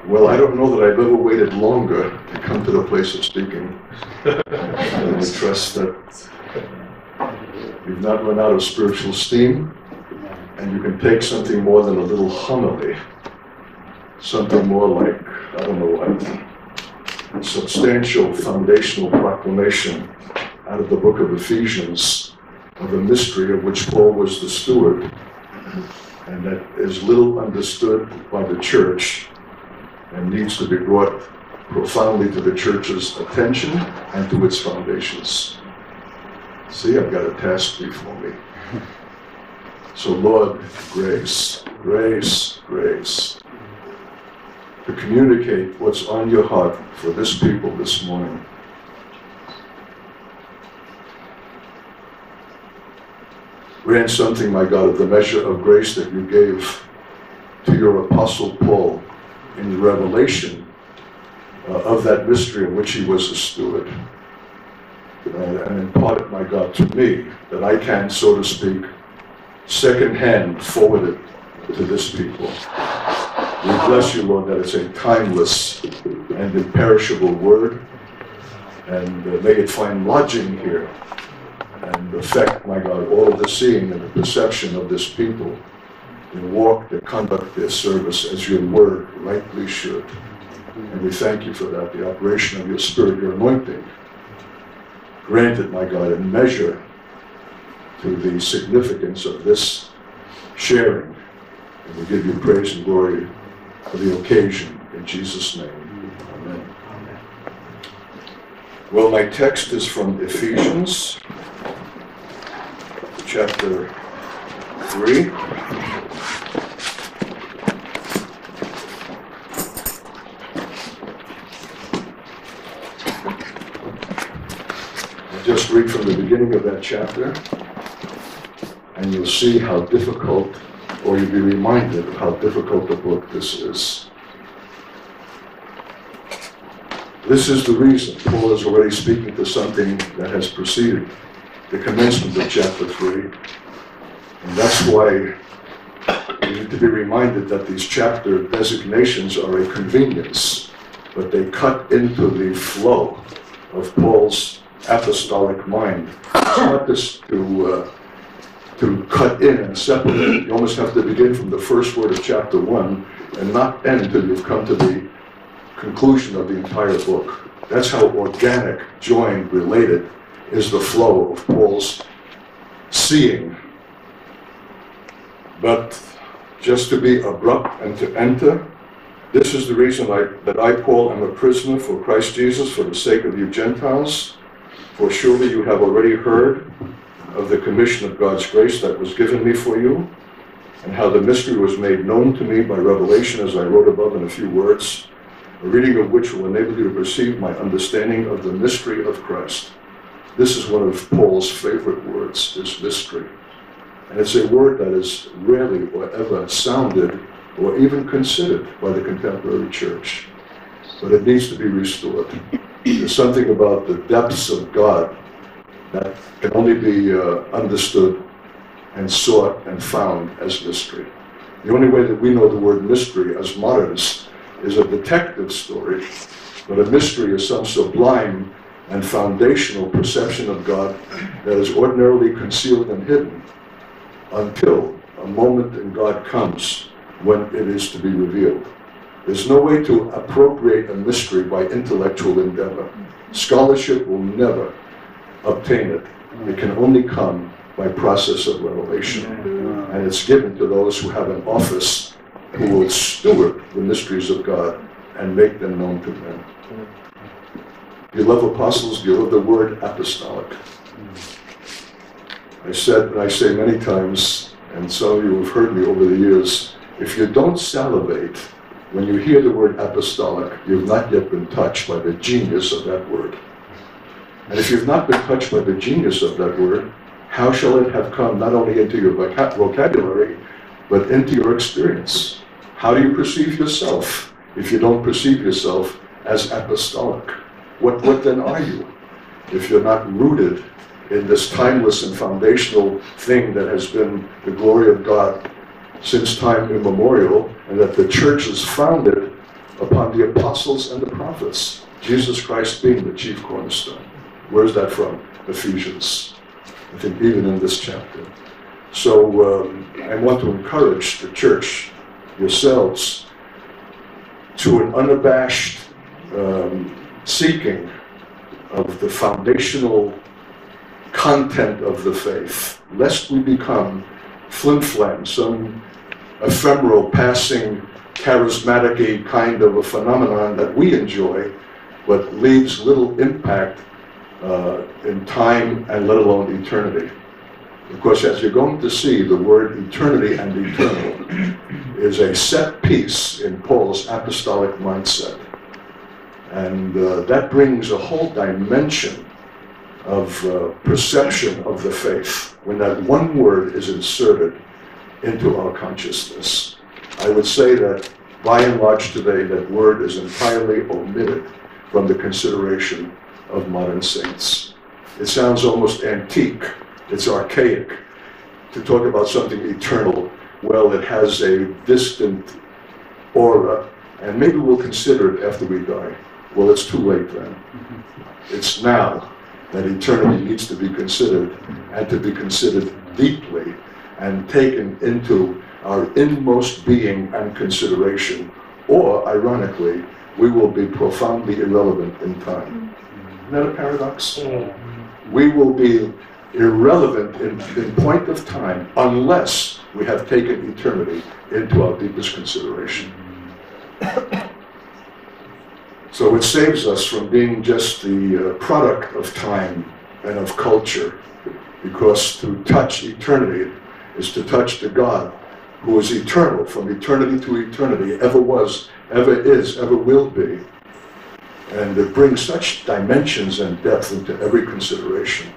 Well, I don't know that I've ever waited longer to come to the place of speaking. I trust that you've not run out of spiritual steam, and you can take something more than a little homily, something more like, I don't know what, a substantial foundational proclamation out of the book of Ephesians of a mystery of which Paul was the steward, and that is little understood by the church and needs to be brought profoundly to the church's attention and to its foundations. See, I've got a task before me. So Lord, grace, grace, grace, to communicate what's on your heart for this people this morning. Grant something, my God, of the measure of grace that you gave to your apostle Paul in the revelation of that mystery of which he was a steward. And impart it, my God, to me, that I can, so to speak, secondhand forward it to this people. We bless you, Lord, that it's a timeless and imperishable word, and may it find lodging here and affect, my God, all of the seeing and the perception of this people, and walk, their conduct, their service as your word rightly should. And we thank you for that, the operation of your Spirit, your anointing. Grant it, my God, in measure to the significance of this sharing. And we give you praise and glory for the occasion. In Jesus' name, amen. Well, my text is from Ephesians, chapter 3. Just read from the beginning of that chapter, and you'll see how difficult, or you'll be reminded of how difficult a book this is. This is the reason Paul is already speaking to something that has preceded the commencement of chapter 3. And that's why you need to be reminded that these chapter designations are a convenience, but they cut into the flow of Paul's apostolic mind. It's not just to cut in and separate. You almost have to begin from the first word of chapter 1 and not end until you've come to the conclusion of the entire book. That's how organic, joined, related is the flow of Paul's seeing. But just to be abrupt and to enter, this is the reason that I, Paul, am a prisoner for Christ Jesus for the sake of you Gentiles. For surely you have already heard of the commission of God's grace that was given me for you, and how the mystery was made known to me by revelation, as I wrote above in a few words, a reading of which will enable you to perceive my understanding of the mystery of Christ. This is one of Paul's favorite words, this mystery. And it's a word that is rarely or ever sounded or even considered by the contemporary church. But it needs to be restored. There's something about the depths of God that can only be understood and sought and found as mystery. The only way that we know the word mystery as modernists is a detective story, but a mystery is some sublime and foundational perception of God that is ordinarily concealed and hidden until a moment in God comes when it is to be revealed. There's no way to appropriate a mystery by intellectual endeavor. Scholarship will never obtain it. It can only come by process of revelation. And it's given to those who have an office who will steward the mysteries of God and make them known to men. Do you love apostles? Do you love the word apostolic? I said, and I say many times, and some of you have heard me over the years, if you don't salivate when you hear the word apostolic, you've not yet been touched by the genius of that word. And if you've not been touched by the genius of that word, how shall it have come not only into your vocabulary, but into your experience? How do you perceive yourself if you don't perceive yourself as apostolic? What then are you if you're not rooted in this timeless and foundational thing that has been the glory of God since time immemorial, and that the church is founded upon the apostles and the prophets, Jesus Christ being the chief cornerstone. Where's that from? Ephesians. I think even in this chapter. So I want to encourage the church, yourselves, to an unabashed seeking of the foundational content of the faith, lest we become flim-flam, some ephemeral, passing, charismatic kind of a phenomenon that we enjoy, but leaves little impact in time and let alone eternity. Of course, as you're going to see, the word eternity and eternal is a set piece in Paul's apostolic mindset. And that brings a whole dimension of perception of the faith when that one word is inserted into our consciousness. I would say that by and large today, that word is entirely omitted from the consideration of modern saints. It sounds almost antique. It's archaic to talk about something eternal. Well, it has a distant aura, and maybe we'll consider it after we die. Well, it's too late then. It's now that eternity needs to be considered, and to be considered deeply and taken into our inmost being and consideration, or, ironically, we will be profoundly irrelevant in time. Isn't that a paradox? We will be irrelevant in point of time unless we have taken eternity into our deepest consideration. So it saves us from being just the product of time and of culture, because to touch eternity is to touch the God who is eternal, from eternity to eternity, ever was, ever is, ever will be. And it brings such dimensions and depth into every consideration.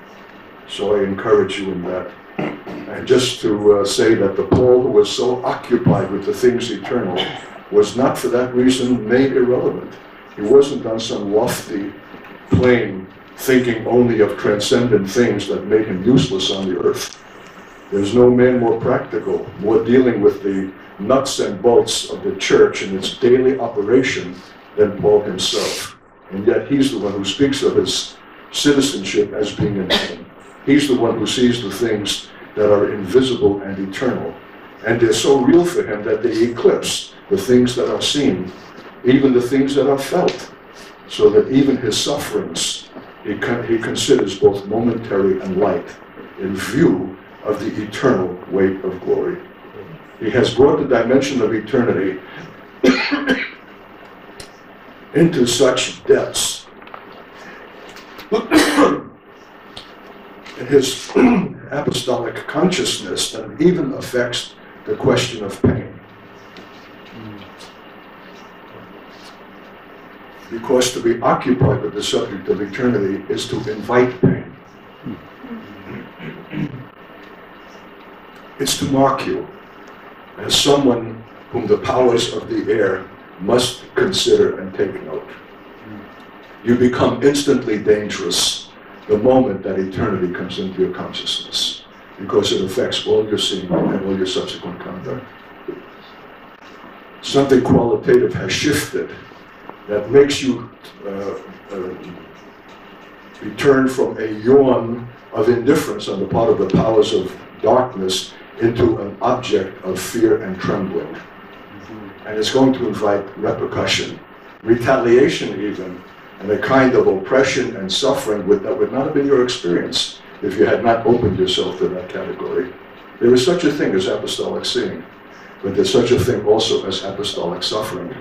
So I encourage you in that. And just to say that the Paul who was so occupied with the things eternal was not for that reason made irrelevant. He wasn't on some lofty plane thinking only of transcendent things that made him useless on the earth. There's no man more practical, more dealing with the nuts and bolts of the church and its daily operation than Paul himself. And yet he's the one who speaks of his citizenship as being in heaven. He's the one who sees the things that are invisible and eternal. And they're so real for him that they eclipse the things that are seen, even the things that are felt, so that even his sufferings he considers both momentary and light in view of the eternal weight of glory. He has brought the dimension of eternity into such depths in his apostolic consciousness that it even affects the question of pain. Because to be occupied with the subject of eternity is to invite pain. It's to mark you as someone whom the powers of the air must consider and take note. You become instantly dangerous the moment that eternity comes into your consciousness, because it affects all your seeing and all your subsequent conduct. Something qualitative has shifted that makes you return from a yawn of indifference on the part of the powers of darkness into an object of fear and trembling. And it's going to invite repercussion, retaliation even, and a kind of oppression and suffering that would not have been your experience if you had not opened yourself to that category. There is such a thing as apostolic seeing, but there's such a thing also as apostolic suffering.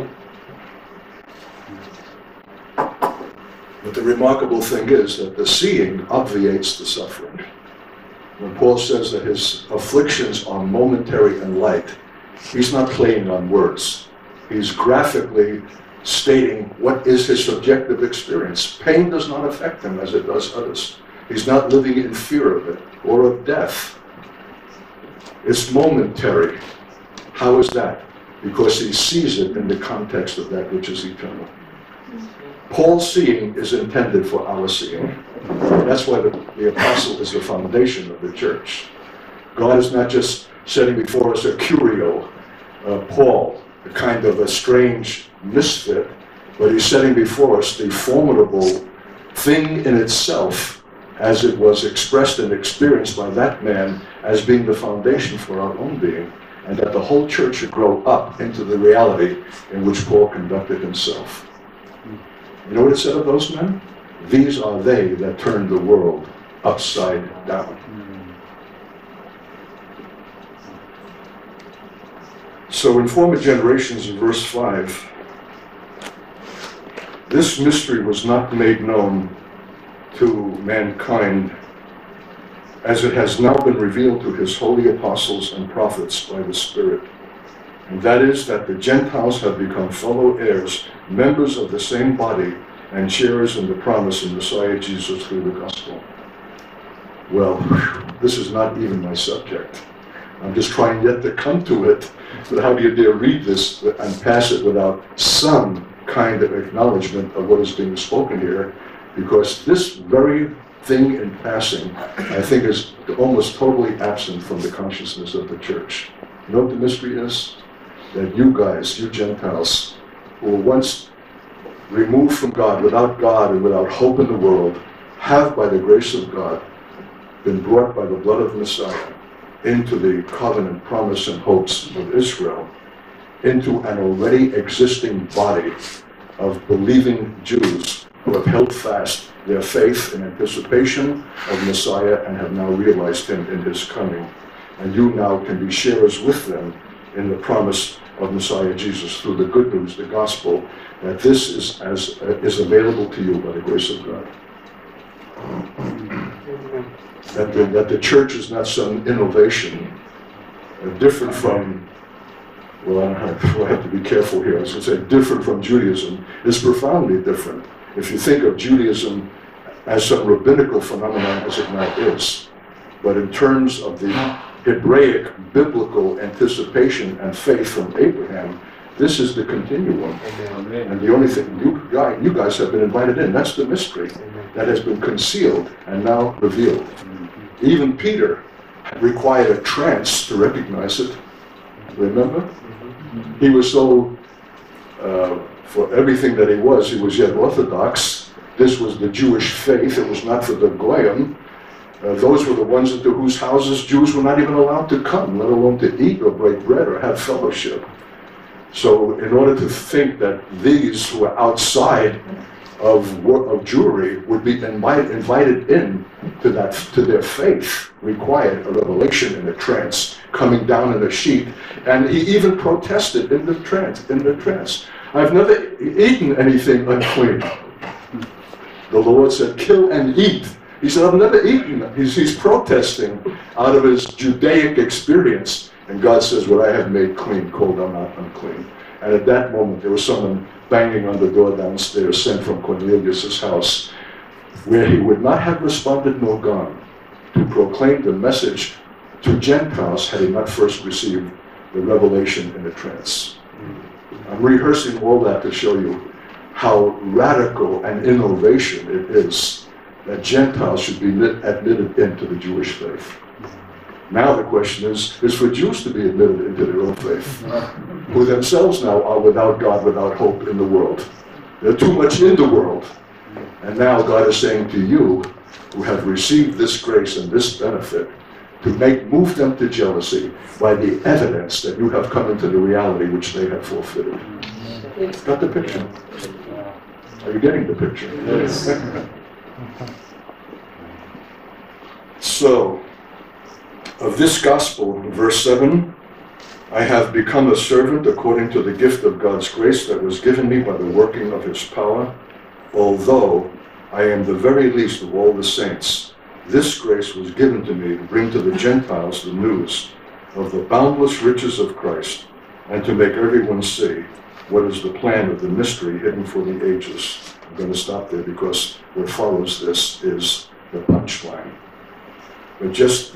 But the remarkable thing is that the seeing obviates the suffering. When Paul says that his afflictions are momentary and light, he's not playing on words. He's graphically stating what is his subjective experience. Pain does not affect him as it does others. He's not living in fear of it or of death. It's momentary. How is that? Because he sees it in the context of that which is eternal. Paul's seeing is intended for our seeing. That's why the apostle is the foundation of the church. God is not just setting before us a curio, Paul, kind of a strange misfit, but he's setting before us the formidable thing in itself as it was expressed and experienced by that man as being the foundation for our own being, and that the whole church should grow up into the reality in which Paul conducted himself. You know what it said of those men? These are they that turned the world upside down. So in former generations, in verse 5, this mystery was not made known to mankind as it has now been revealed to his holy apostles and prophets by the Spirit. And that is that the Gentiles have become fellow heirs, members of the same body, and sharers in the promise of Messiah Jesus through the gospel. Well, this is not even my subject. I'm just trying yet to come to it. But how do you dare read this and pass it without some kind of acknowledgement of what is being spoken here? Because this very thing in passing, I think, is almost totally absent from the consciousness of the church. You know what the mystery is? That you guys, you Gentiles, who were once removed from God and without hope in the world, have, by the grace of God, been brought by the blood of Messiah into the covenant promise and hopes of Israel, into an already existing body of believing Jews who have held fast their faith in anticipation of Messiah and have now realized him in his coming. And you now can be sharers with them in the promise of Messiah Jesus through the good news, the gospel, that this is available to you by the grace of God. That the church is not some innovation different from, well, I have to be careful here. I was going to say different from Judaism. It's profoundly different. If you think of Judaism as some rabbinical phenomenon, as it now is, but in terms of the Hebraic biblical anticipation and faith from Abraham, this is the continuum. Amen. And the only thing, you guys have been invited in. That's the mystery that has been concealed and now revealed. Even Peter required a trance to recognize it. Remember? He was so, for everything that he was yet Orthodox. This was the Jewish faith. It was not for the Goyim. Those were the ones into whose houses Jews were not even allowed to come, let alone to eat or break bread or have fellowship. So in order to think that these who are outside of Jewry would be invited in to their faith required a revelation in a trance, coming down in a sheet. And he even protested in the trance. I've never eaten anything unclean. The Lord said, kill and eat. He said, I've never eaten. He's protesting out of his Judaic experience. And God says, what I have made clean, call thou not unclean. And at that moment, there was someone banging on the door downstairs, sent from Cornelius' house, where he would not have responded nor gone to proclaim the message to Gentiles had he not first received the revelation in a trance. I'm rehearsing all that to show you how radical an innovation it is that Gentiles should be admitted into the Jewish faith. Now the question is for Jews to be admitted into their own faith, who themselves now are without God, without hope in the world. They're too much in the world. And now God is saying to you, who have received this grace and this benefit, to move them to jealousy by the evidence that you have come into the reality which they have forfeited. Got the picture? Are you getting the picture? Yes. So, of this gospel, verse 7, I have become a servant according to the gift of God's grace that was given me by the working of his power, although I am the very least of all the saints. This grace was given to me to bring to the Gentiles the news of the boundless riches of Christ, and to make everyone see what is the plan of the mystery hidden for the ages. I'm going to stop there because what follows this is the punchline. But just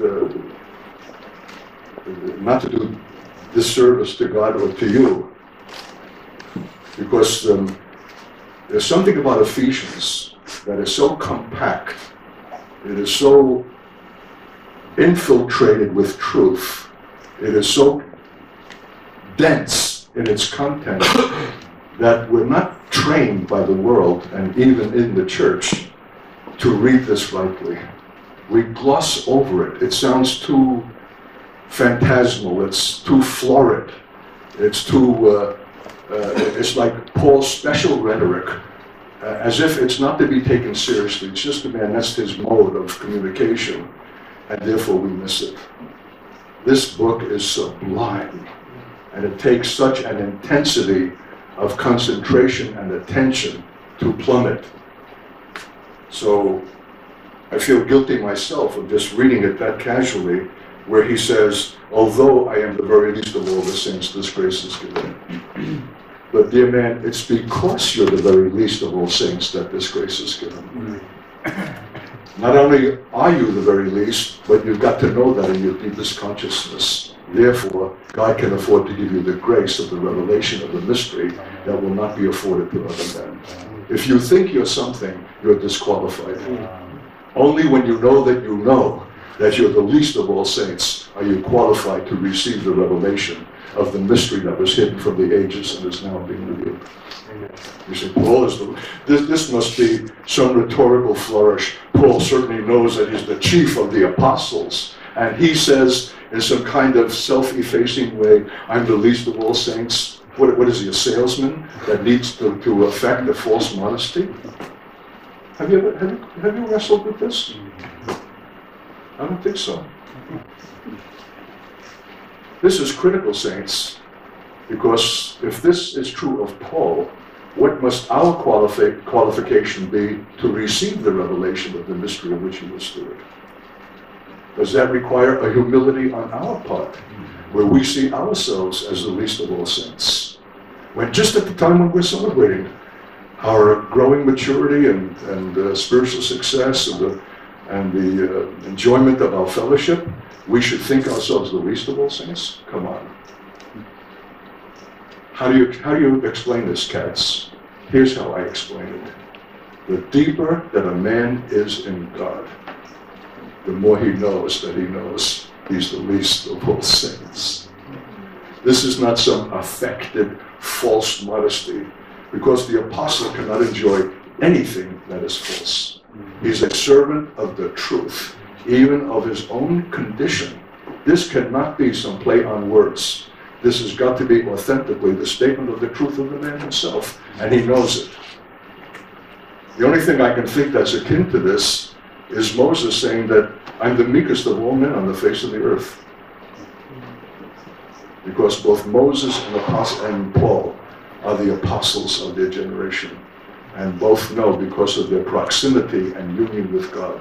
not to do disservice to God or to you, because there's something about Ephesians that is so compact, it is so infiltrated with truth, it is so dense in its content that we're not trained by the world and even in the church to read this rightly. We gloss over it. It sounds too phantasmal. It's too florid. It's too, it's like Paul's special rhetoric, as if it's not to be taken seriously. It's just, man, that's his mode of communication, and therefore we miss it. This book is sublime, and it takes such an intensity of concentration and attention to plumb it. So I feel guilty myself of just reading it that casually, where he says, although I am the very least of all the saints, this grace is given. But dear man, it's because you're the very least of all saints that this grace is given. Not only are you the very least, but you've got to know that in your deepest consciousness. Therefore, God can afford to give you the grace of the revelation of the mystery that will not be afforded to other men. If you think you're something, you're disqualified. Only when you know that you're the least of all saints are you qualified to receive the revelation of the mystery that was hidden from the ages and is now being revealed. You say, Paul is this must be some rhetorical flourish. Paul certainly knows that he's the chief of the apostles, and he says in some kind of self-effacing way, I'm the least of all saints. What is he, a salesman that needs to affect a false modesty? Have you wrestled with this? I don't think so. This is critical, saints, because if this is true of Paul, what must our qualification be to receive the revelation of the mystery of which he was steward? Does that require a humility on our part, where we see ourselves as the least of all saints? When just at the time when we're celebrating our growing maturity and spiritual success and the enjoyment of our fellowship, we should think ourselves the least of all saints? Come on. How do you explain this, Katz? Here's how I explain it. The deeper that a man is in God, the more he knows that he knows he's the least of all saints. This is not some affected false modesty, because the apostle cannot enjoy anything that is false. He's a servant of the truth, even of his own condition. This cannot be some play on words. This has got to be authentically the statement of the truth of the man himself, and he knows it. The only thing I can think that's akin to this is Moses saying that I'm the meekest of all men on the face of the earth. Because both Moses and Paul are the apostles of their generation, and both know, because of their proximity and union with God,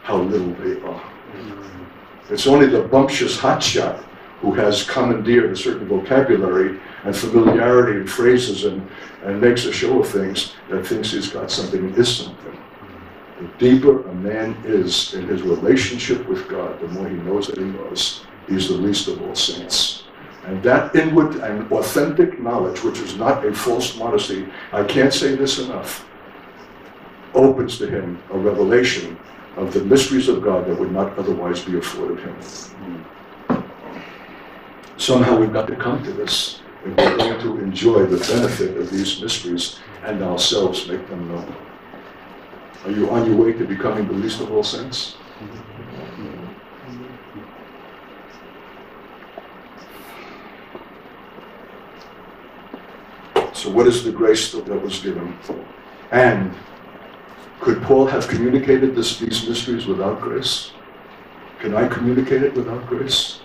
how little they are. It's only the bumptious hotshot who has commandeered a certain vocabulary and familiarity in phrases and makes a show of things that thinks he's got something and is something. The deeper a man is in his relationship with God, the more he knows that he knows he's the least of all saints. And that inward and authentic knowledge, which is not a false modesty, I can't say this enough, opens to him a revelation of the mysteries of God that would not otherwise be afforded him. Somehow we've got to come to this if we're going to enjoy the benefit of these mysteries and ourselves make them known. Are you on your way to becoming the least of all saints? So what is the grace that was given? And could Paul have communicated these mysteries without grace? Can I communicate it without grace?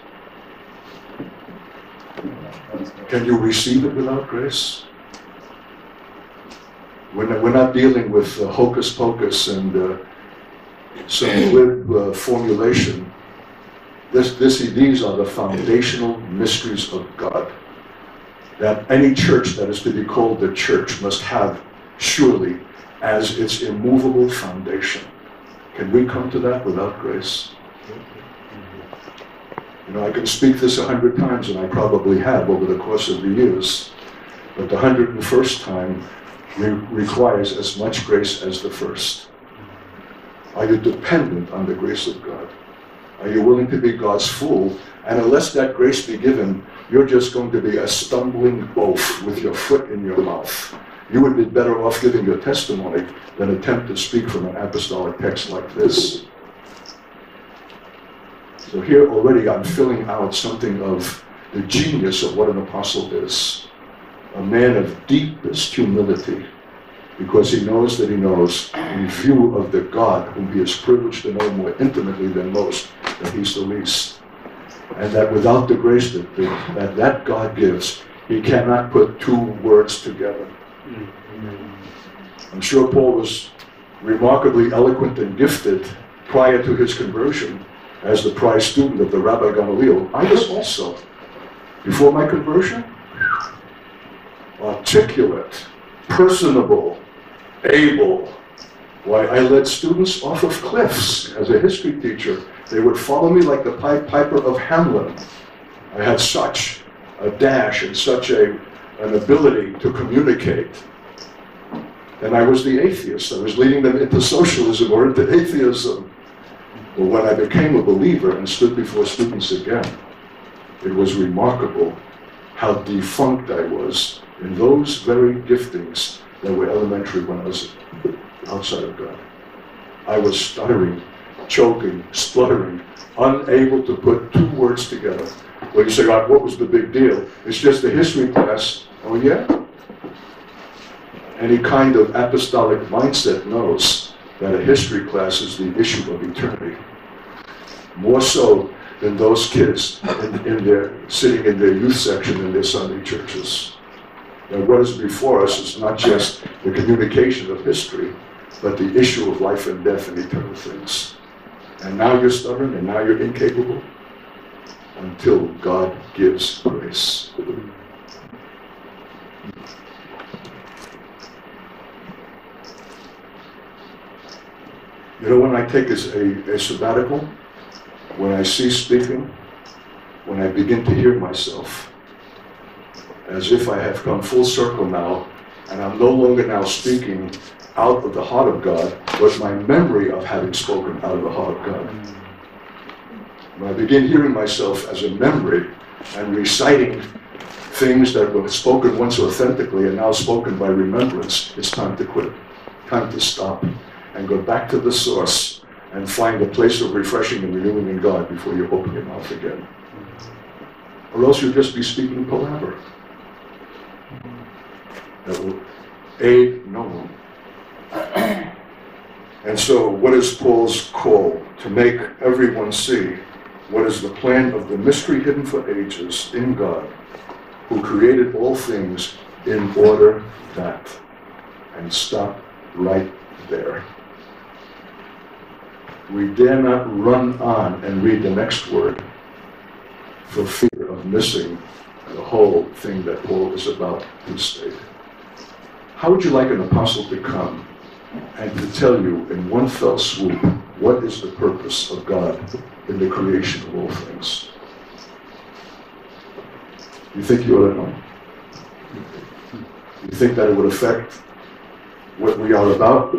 Can you receive it without grace? We're not dealing with hocus pocus and some glib formulation. These are the foundational mysteries of God that any church that is to be called the church must have surely as its immovable foundation. Can we come to that without grace? You know, I can speak this 100 times, and I probably have over the course of the years, but the 101st time requires as much grace as the first. Are you dependent on the grace of God? Are you willing to be God's fool? And unless that grace be given, you're just going to be a stumbling oaf with your foot in your mouth. You would be better off giving your testimony than attempt to speak from an apostolic text like this. So here already I'm filling out something of the genius of what an apostle is. A man of deepest humility, because he knows that he knows, in view of the God whom he is privileged to know more intimately than most, that he's the least. And that without the grace that God gives, he cannot put two words together. I'm sure Paul was remarkably eloquent and gifted prior to his conversion as the prize student of the Rabbi Gamaliel. I was also, before my conversion, articulate, personable, able. Why, I led students off of cliffs as a history teacher. They would follow me like the Pied Piper of Hamelin. I had such a dash and such an ability to communicate. And I was the atheist. I was leading them into socialism or into atheism. But when I became a believer and stood before students again, it was remarkable how defunct I was in those very giftings that were elementary when I was outside of God. I was stuttering, choking, spluttering, unable to put two words together. Well, you say, what was the big deal? It's just a history class. Oh yeah? Any kind of apostolic mindset knows that a history class is the issue of eternity. More so than those kids sitting in their youth section in their Sunday churches. Now, what is before us is not just the communication of history, but the issue of life and death and eternal things. And now you're stubborn, and now you're incapable, until God gives grace. You know, when I take a sabbatical, when I cease speaking, when I begin to hear myself, as if I have come full circle now, and I'm no longer now speaking out of the heart of God, but my memory of having spoken out of the heart of God. When I begin hearing myself as a memory and reciting things that were spoken once authentically and now spoken by remembrance, it's time to quit, time to stop, and go back to the source and find a place of refreshing and renewing in God before you open your mouth again. Or else you'll just be speaking palaver that will aid no one. And so what is Paul's call? To make everyone see what is the plan of the mystery hidden for ages in God, who created all things in order that. And stop right there. We dare not run on and read the next word for fear of missing the whole thing that Paul is about to state. How would you like an apostle to come and to tell you in one fell swoop what is the purpose of God in the creation of all things? You think you ought to know? You think that it would affect what we are about?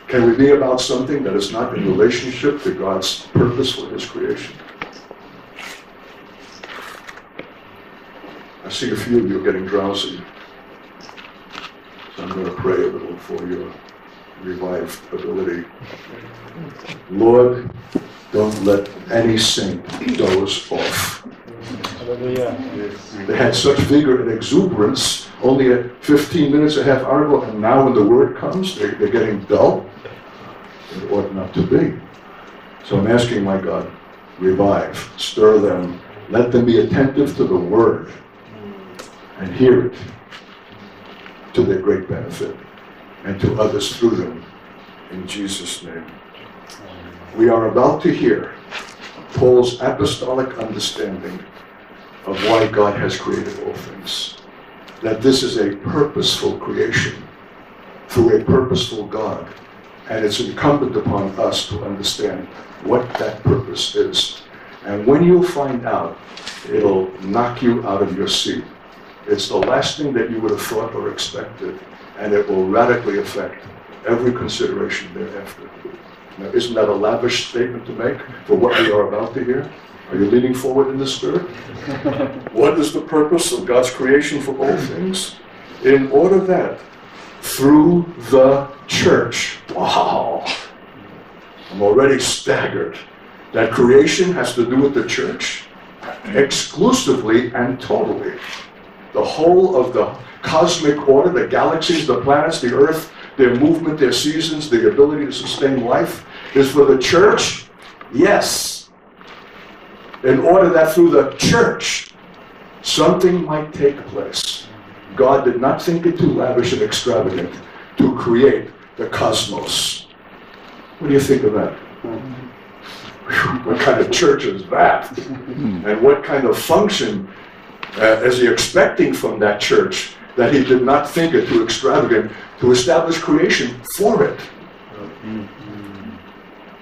Can we be about something that is not in relationship to God's purpose for His creation? I see a few of you getting drowsy. So I'm going to pray a little for your revived ability. Lord, don't let any saint doze off. Hallelujah. They had such vigor and exuberance only at 15 minutes, a half hour ago, and now when the word comes, they're getting dull. It ought not to be. So I'm asking my God, revive, stir them, let them be attentive to the word and hear it to their great benefit and to others through them. In Jesus' name. We are about to hear Paul's apostolic understanding of why God has created all things. That this is a purposeful creation through a purposeful God. And it's incumbent upon us to understand what that purpose is. And when you find out, it'll knock you out of your seat. It's the last thing that you would have thought or expected, and it will radically affect every consideration thereafter. Now, isn't that a lavish statement to make for what we are about to hear? Are you leaning forward in the Spirit? What is the purpose of God's creation for all things? In order that through the church, wow, I'm already staggered, that creation has to do with the church exclusively and totally. The whole of the cosmic order, the galaxies, the planets, the earth, their movement, their seasons, the ability to sustain life is for the church? Yes. In order that through the church something might take place. God did not think it too lavish and extravagant to create the cosmos. What do you think of that? What kind of church is that? And what kind of function is he expecting from that church that he did not think it too extravagant to establish creation for it?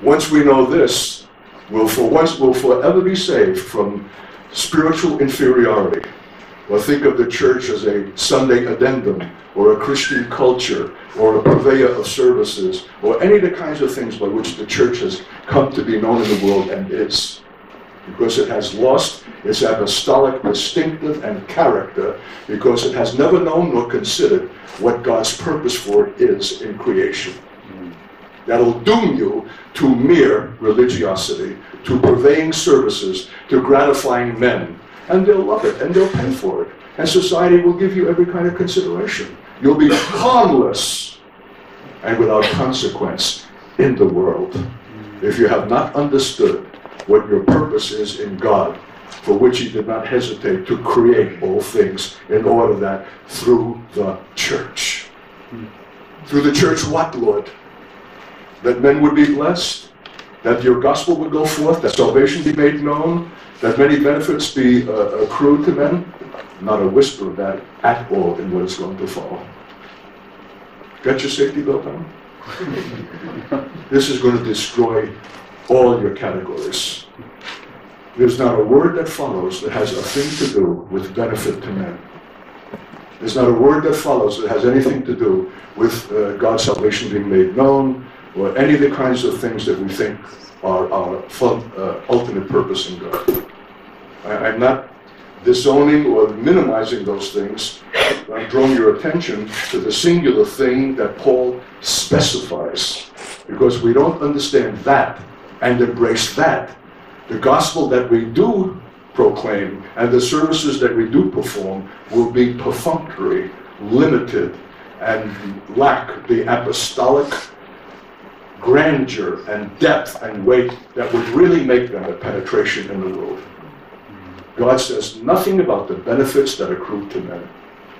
Once we know this, we'll forever be saved from spiritual inferiority. Or think of the church as a Sunday addendum, or a Christian culture, or a purveyor of services, or any of the kinds of things by which the church has come to be known in the world and is. Because it has lost its apostolic distinctive and character, because it has never known nor considered what God's purpose for it is in creation. That'll doom you to mere religiosity, to purveying services, to gratifying men. And they'll love it, and they'll pay for it. And society will give you every kind of consideration. You'll be harmless and without consequence in the world if you have not understood what your purpose is in God, for which he did not hesitate to create all things in order that through the church. Through the church what, Lord? That men would be blessed, that your gospel would go forth, that salvation be made known, that many benefits be accrued to men. Not a whisper of that at all in what is going to follow. Got your safety belt on? This is going to destroy all your categories. There's not a word that follows that has a thing to do with benefit to men. There's not a word that follows that has anything to do with God's salvation being made known, or any of the kinds of things that we think are our ultimate purpose in God. I'm not disowning or minimizing those things. I'm drawing your attention to the singular thing that Paul specifies. Because we don't understand that and embrace that, the gospel that we do proclaim and the services that we do perform will be perfunctory, limited, and lack the apostolic grandeur and depth and weight that would really make them a penetration in the world. God says nothing about the benefits that accrue to men.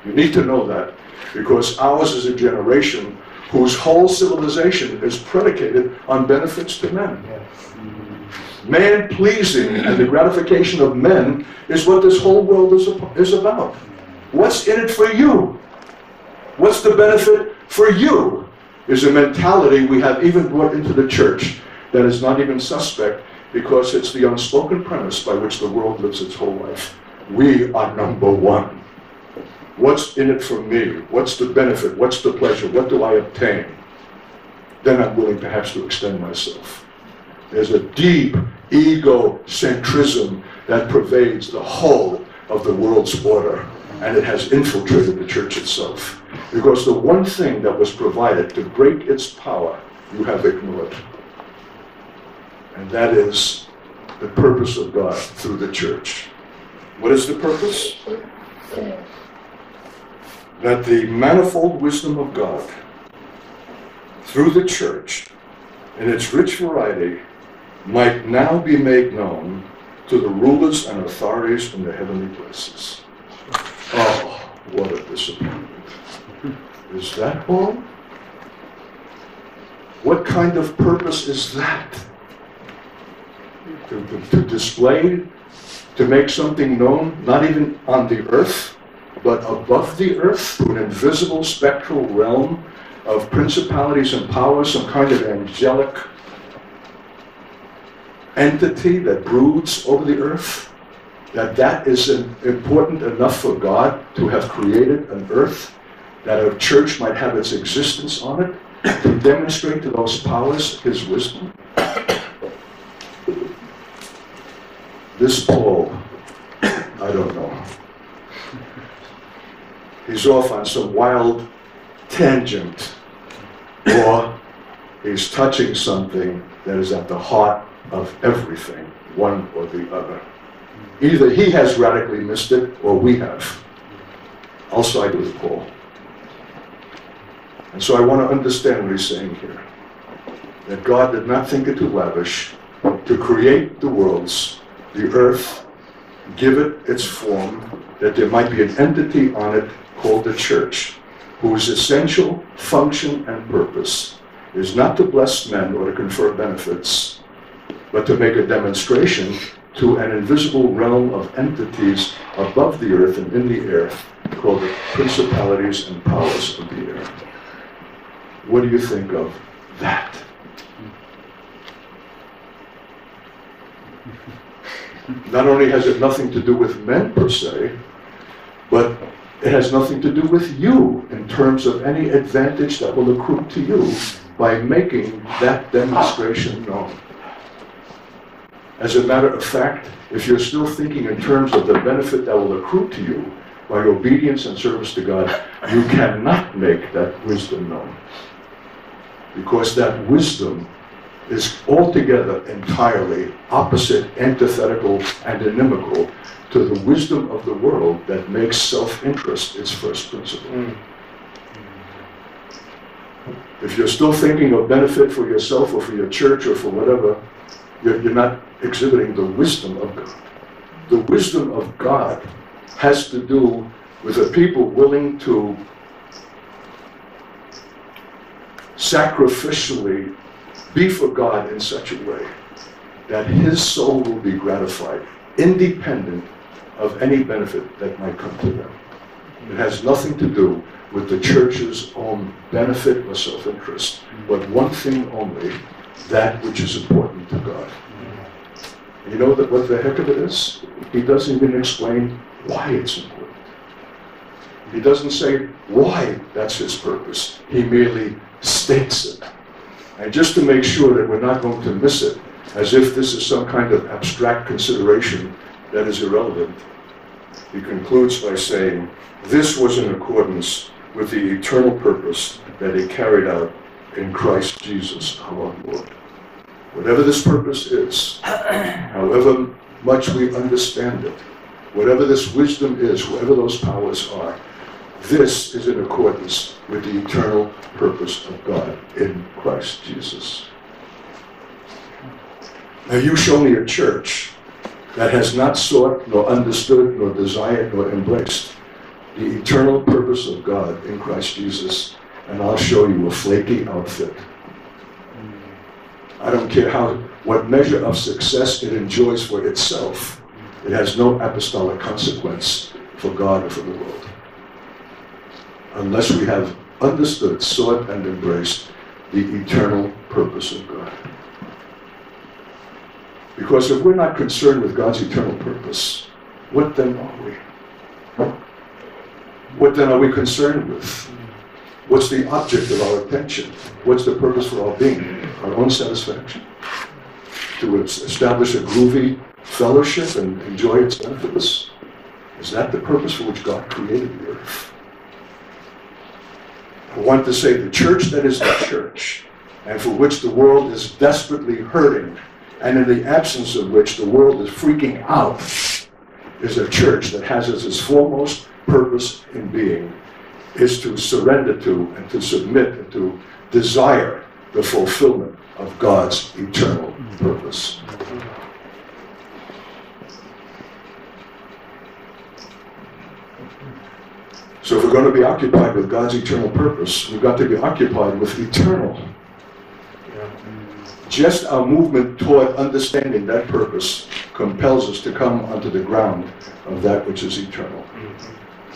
You need to know that, because ours is a generation whose whole civilization is predicated on benefits to men. Man-pleasing and the gratification of men is what this whole world is about. What's in it for you? What's the benefit for you? Is a mentality we have even brought into the church that is not even suspect, because it's the unspoken premise by which the world lives its whole life. We are number one. What's in it for me? What's the benefit? What's the pleasure? What do I obtain? Then I'm willing perhaps to extend myself. There's a deep egocentrism that pervades the whole of the world's order, and it has infiltrated the church itself. Because the one thing that was provided to break its power, you have ignored. And that is the purpose of God through the church. What is the purpose? That the manifold wisdom of God through the church in its rich variety might now be made known to the rulers and authorities in the heavenly places. Oh, what a disappointment. Is that all? What kind of purpose is that? To display, to make something known, not even on the earth, but above the earth, to an invisible spectral realm of principalities and powers, some kind of angelic entity that broods over the earth, that is important enough for God to have created an earth, that a church might have its existence on it, to demonstrate to those powers his wisdom. this Paul, I don't know. He's off on some wild tangent, or he's touching something that is at the heart of everything, one or the other. Either he has radically missed it, or we have. I'll side with Paul. And so I want to understand what he's saying here. That God did not think it too lavish to create the worlds, the earth, give it its form, that there might be an entity on it called the church, whose essential function and purpose is not to bless men or to confer benefits, but to make a demonstration to an invisible realm of entities above the earth and in the air, called the principalities and powers of the air. What do you think of that? Not only has it nothing to do with men per se, but it has nothing to do with you in terms of any advantage that will accrue to you by making that demonstration known. As a matter of fact, if you're still thinking in terms of the benefit that will accrue to you by obedience and service to God, you cannot make that wisdom known. Because that wisdom is altogether entirely opposite, antithetical, and inimical to the wisdom of the world that makes self-interest its first principle. If you're still thinking of benefit for yourself or for your church or for whatever, you're not exhibiting the wisdom of God. The wisdom of God has to do with a people willing to sacrificially be for God in such a way that his soul will be gratified, independent of any benefit that might come to them. It has nothing to do with the church's own benefit or self-interest, but one thing only, that which is important to God. You know what the heck of it is? He doesn't even explain why it's important. He doesn't say why that's his purpose. He merely states it. And just to make sure that we're not going to miss it, as if this is some kind of abstract consideration that is irrelevant, he concludes by saying, this was in accordance with the eternal purpose that he carried out in Christ Jesus our Lord. Whatever this purpose is, however much we understand it, whatever this wisdom is, whatever those powers are, this is in accordance with the eternal purpose of God in Christ Jesus. Now you show me a church that has not sought, nor understood, nor desired, nor embraced the eternal purpose of God in Christ Jesus, and I'll show you a flaky outfit. I don't care what measure of success it enjoys for itself. It has no apostolic consequence for God or for the world, unless we have understood, sought, and embraced the eternal purpose of God. Because if we're not concerned with God's eternal purpose, what then are we? What then are we concerned with? What's the object of our attention? What's the purpose for our being? Our own satisfaction? To establish a groovy fellowship and enjoy its benefits? Is that the purpose for which God created the earth? I want to say the church that is the church, and for which the world is desperately hurting, and in the absence of which the world is freaking out, is a church that has as its foremost purpose in being is to surrender to and to submit and to desire the fulfillment of God's eternal purpose. So if we're going to be occupied with God's eternal purpose, we've got to be occupied with eternal. Just our movement toward understanding that purpose compels us to come onto the ground of that which is eternal.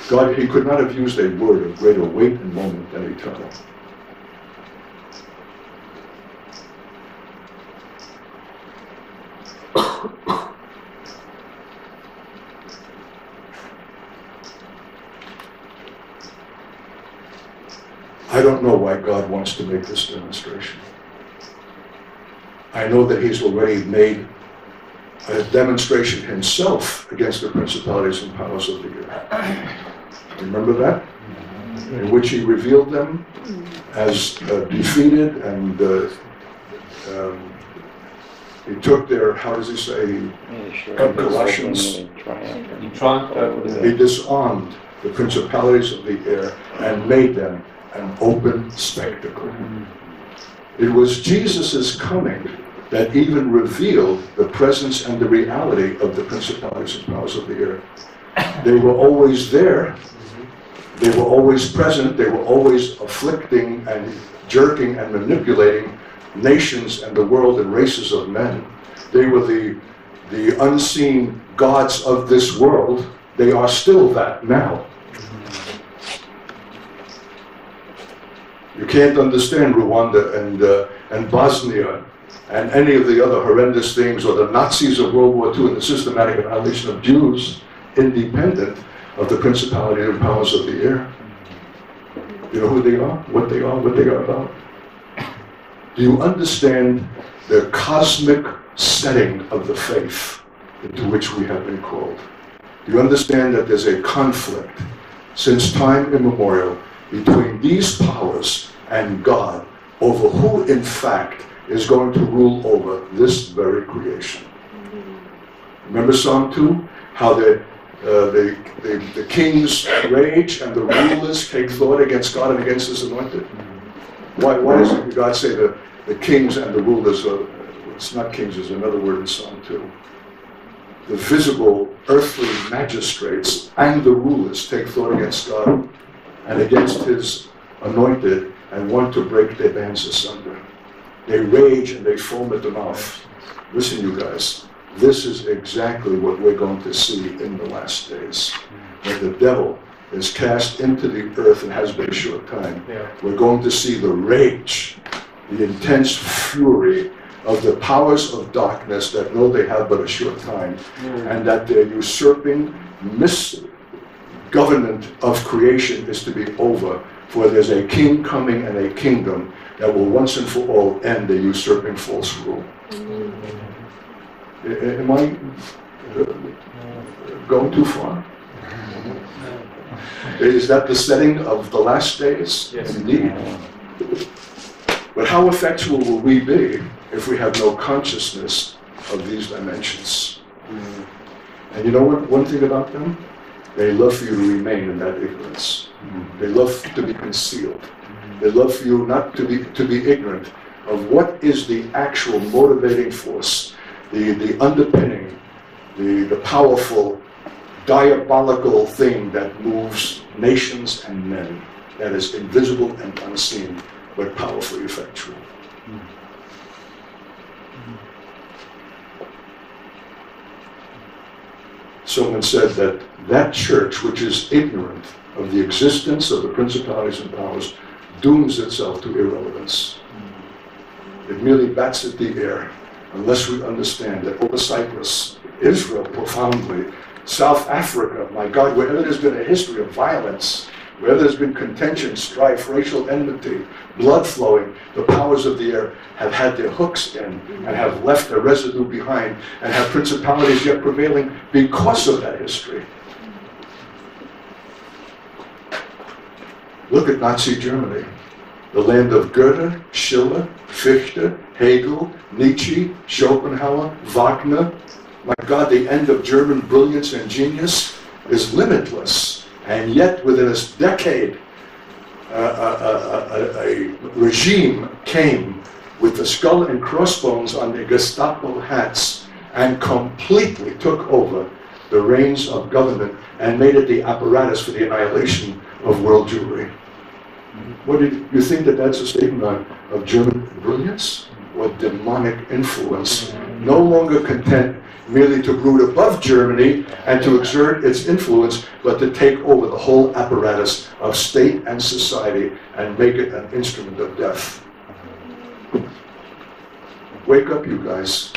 God, he could not have used a word of greater weight and moment than eternal. I don't know why God wants to make this demonstration. I know that he's already made a demonstration himself against the principalities and powers of the air. Remember that? In which he revealed them as defeated, and he took their, how does he say, in Colossians, he disarmed the principalities of the air and made them an open spectacle. It was Jesus' coming that even revealed the presence and the reality of the principalities and powers of the air. They were always there. They were always present. They were always afflicting and jerking and manipulating nations and the world and races of men. They were the unseen gods of this world. They are still that now. You can't understand Rwanda and Bosnia and any of the other horrendous things, or the Nazis of World War II and the systematic annihilation of Jews, independent of the principality and powers of the air. You know who they are, what they are about? Do you understand the cosmic setting of the faith into which we have been called? Do you understand that there's a conflict since time immemorial between these powers and God over who, in fact, is going to rule over this very creation? Remember Psalm 2? How the kings rage and the rulers take thought against God and against His anointed? Why does God say the kings and the rulers are, it's not kings, there's another word in Psalm 2. The visible earthly magistrates and the rulers take thought against God and against His anointed and want to break their bands asunder. They rage and they foam at the mouth. Listen, you guys, this is exactly what we're going to see in the last days. When the devil is cast into the earth and has been a short time, we're going to see the rage, the intense fury of the powers of darkness that know they have but a short time, and that their usurping misgovernment of creation is to be over. For there's a king coming and a kingdom that will once and for all end the usurping false rule. Am I going too far? Is that the setting of the last days? Yes. Indeed. But how effectual will we be if we have no consciousness of these dimensions? And you know what? One thing about them, they love for you to remain in that ignorance. They love to be concealed. They love for you not to be ignorant of what is the actual motivating force, the underpinning, the powerful, diabolical thing that moves nations and men, that is invisible and unseen, but powerfully effectual. Someone said that church which is ignorant of the existence of the principalities and powers dooms itself to irrelevance. It merely bats at the air unless we understand that over Cyprus, Israel profoundly, South Africa, my God, wherever there's been a history of violence, wherever there's been contention, strife, racial enmity, blood flowing, the powers of the air have had their hooks in and have left a residue behind and have principalities yet prevailing because of that history. Look at Nazi Germany, the land of Goethe, Schiller, Fichte, Hegel, Nietzsche, Schopenhauer, Wagner. My God, the end of German brilliance and genius is limitless. And yet, within a decade, a regime came with the skull and crossbones on their Gestapo hats and completely took over the reins of government and made it the apparatus for the annihilation of world Jewry. What did you think that's a statement of German brilliance or demonic influence? No longer content merely to brood above Germany and to exert its influence, but to take over the whole apparatus of state and society and make it an instrument of death. Wake up, you guys,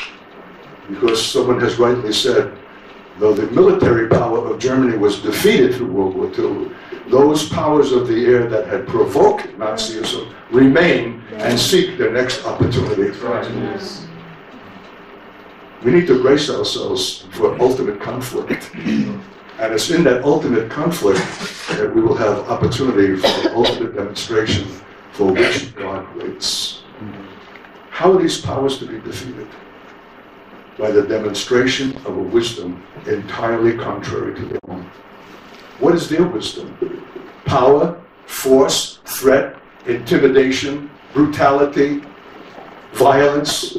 because someone has rightly said, though the military power of Germany was defeated through World War II, those powers of the air that had provoked Nazism remain and seek their next opportunity. We need to brace ourselves for ultimate conflict. And it's in that ultimate conflict that we will have opportunity for the ultimate demonstration for which God waits. How are these powers to be defeated? By the demonstration of a wisdom entirely contrary to their own. What is their wisdom? Power, force, threat, intimidation, brutality, violence.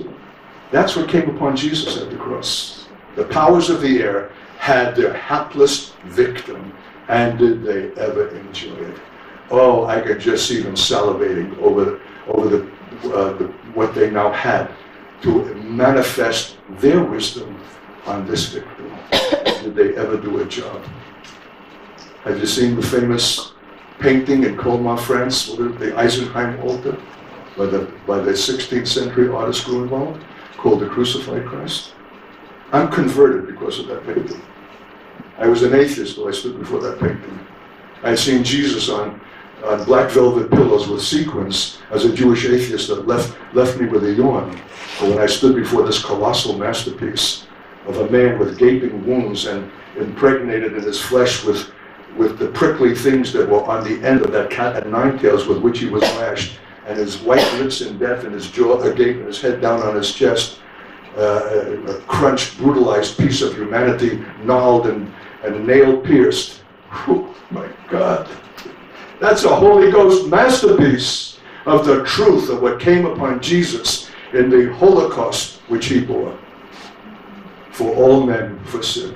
That's what came upon Jesus at the cross. The powers of the air had their hapless victim, and did they ever enjoy it? Oh, I could just see them salivating over what they now had to manifest their wisdom on this victim. Did they ever do a job? Have you seen the famous painting in Colmar, France, the Eisenheim altar, by the 16th century artist Grunewald, called The Crucified Christ? I'm converted because of that painting. I was an atheist though I stood before that painting. I had seen Jesus on black velvet pillows with sequins as a Jewish atheist that left me with a yawn. But when I stood before this colossal masterpiece of a man with gaping wounds and impregnated in his flesh with the prickly things that were on the end of that cat and nine tails with which he was lashed, and his white lips in death and his jaw agape and his head down on his chest, a crunched, brutalized piece of humanity, gnarled and nail-pierced. Oh my God. That's a Holy Ghost masterpiece of the truth of what came upon Jesus in the Holocaust which he bore for all men for sin.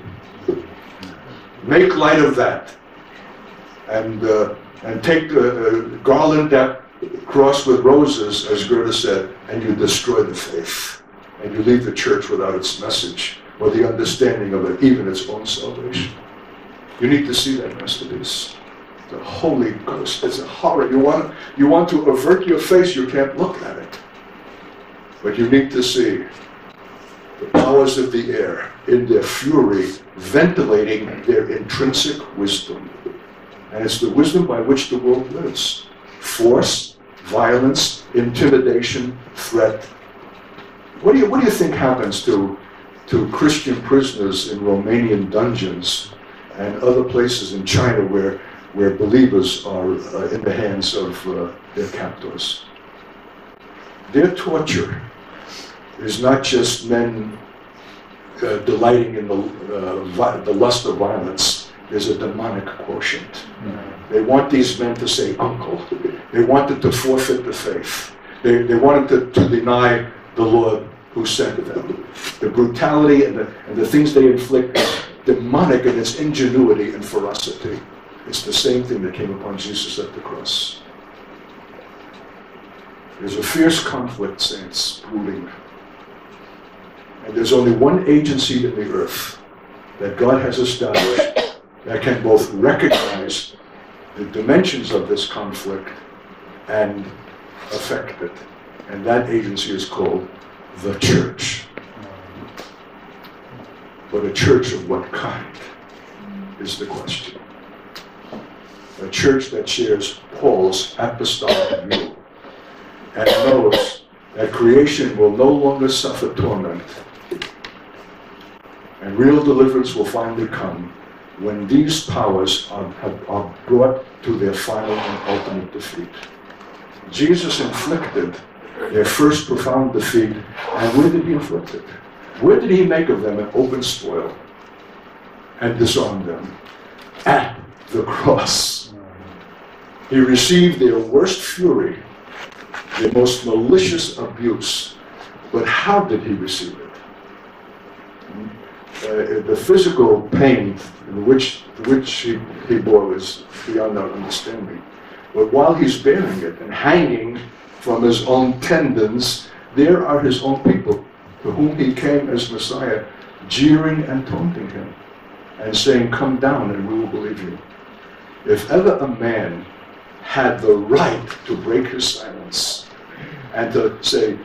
Make light of that, and take the garland that cross with roses, as Goethe said, and you destroy the faith, and you leave the church without its message or the understanding of it, even its own salvation. You need to see that masterpiece. The Holy Ghost. It's a horror. You want to avert your face, you can't look at it. But you need to see the powers of the air in their fury ventilating their intrinsic wisdom. And it's the wisdom by which the world lives. Force, violence, intimidation, threat. What do you think happens to Christian prisoners in Romanian dungeons and other places in China where believers are in the hands of their captors? Their torture is not just men delighting in the lust of violence. There's a demonic quotient. They want these men to say uncle. They wanted to forfeit the faith. They wanted to deny the Lord who sent them. The brutality and the things they inflict is demonic in its ingenuity and ferocity. It's the same thing that came upon Jesus at the cross. There's a fierce conflict, saints, brewing. And there's only one agency in the earth that God has established that can both recognize the dimensions of this conflict and affect it. And that agency is called the church. But a church of what kind is the question. A church that shares Paul's apostolic view and knows that creation will no longer suffer torment, and real deliverance will finally come when these powers are brought to their final and ultimate defeat. Jesus inflicted their first profound defeat, and where did he inflict it? Where did he make of them an open spoil and disarm them? At the cross. He received their worst fury, their most malicious abuse. But how did he receive it? The physical pain which he bore is beyond our understanding. But while he's bearing it and hanging from his own tendons, there are his own people to whom he came as Messiah, jeering and taunting him and saying, "Come down and we will believe you." If ever a man had the right to break his silence and to say,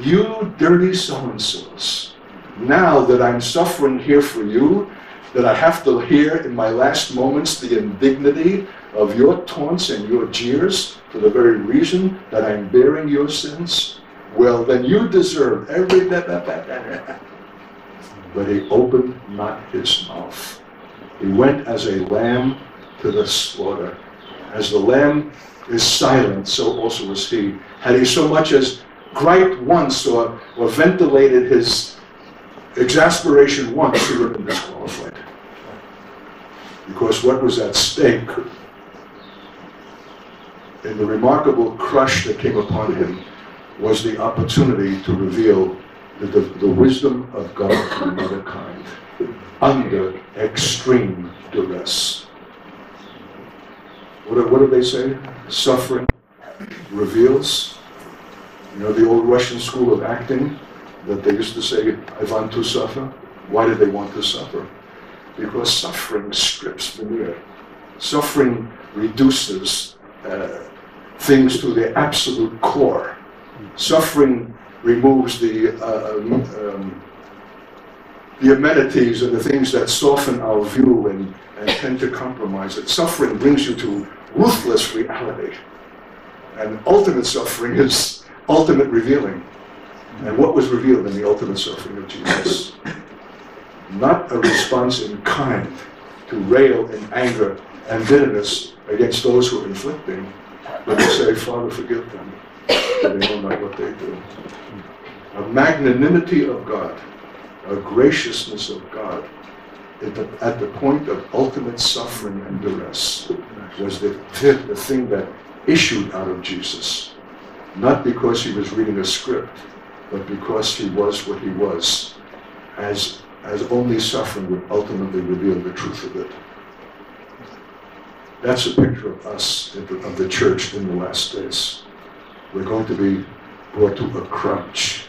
"You dirty so-and-sos, now that I'm suffering here for you, that I have to hear in my last moments the indignity of your taunts and your jeers for the very reason that I'm bearing your sins, well, then you deserve every..." but he opened not his mouth. He went as a lamb to the slaughter. As the lamb is silent, so also was he. Had he so much as griped once or ventilated his exasperation once, he would have been disqualified. Because what was at stake in the remarkable crush that came upon him was the opportunity to reveal the wisdom of God to another kind, under extreme duress. What do they say? Suffering reveals. You know the old Russian school of acting that they used to say, I want to suffer. Why did they want to suffer? Because suffering strips veneer. Suffering reduces things to their absolute core. Suffering removes the amenities and the things that soften our view and tend to compromise it. Suffering brings you to ruthless reality. And ultimate suffering is ultimate revealing. And what was revealed in the ultimate suffering of Jesus? Not a response in kind to rail in anger and bitterness against those who are inflicting, but to say, Father, forgive them, for they know not what they do. A magnanimity of God, a graciousness of God, at the point of ultimate suffering and duress, was the thing that issued out of Jesus. Not because he was reading a script, but because he was what he was, as only suffering would ultimately reveal the truth of it. That's a picture of us, of the church in the last days. We're going to be brought to a crunch.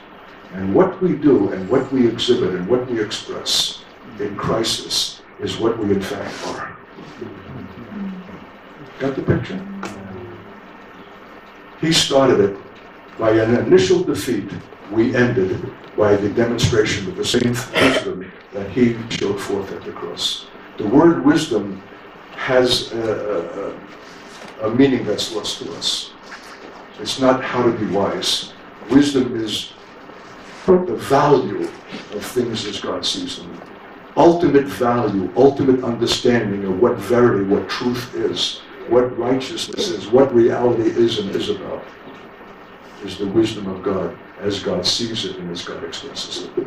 And what we do and what we exhibit and what we express in crisis is what we in fact are. Got the picture? He started it by an initial defeat. We ended by the demonstration of the same wisdom that he showed forth at the cross. The word wisdom has a meaning that's lost to us. It's not how to be wise. Wisdom is the value of things as God sees them. Ultimate value, ultimate understanding of what verity, what truth is, what righteousness is, what reality is and is about, is the wisdom of God as God sees it and as God expresses it.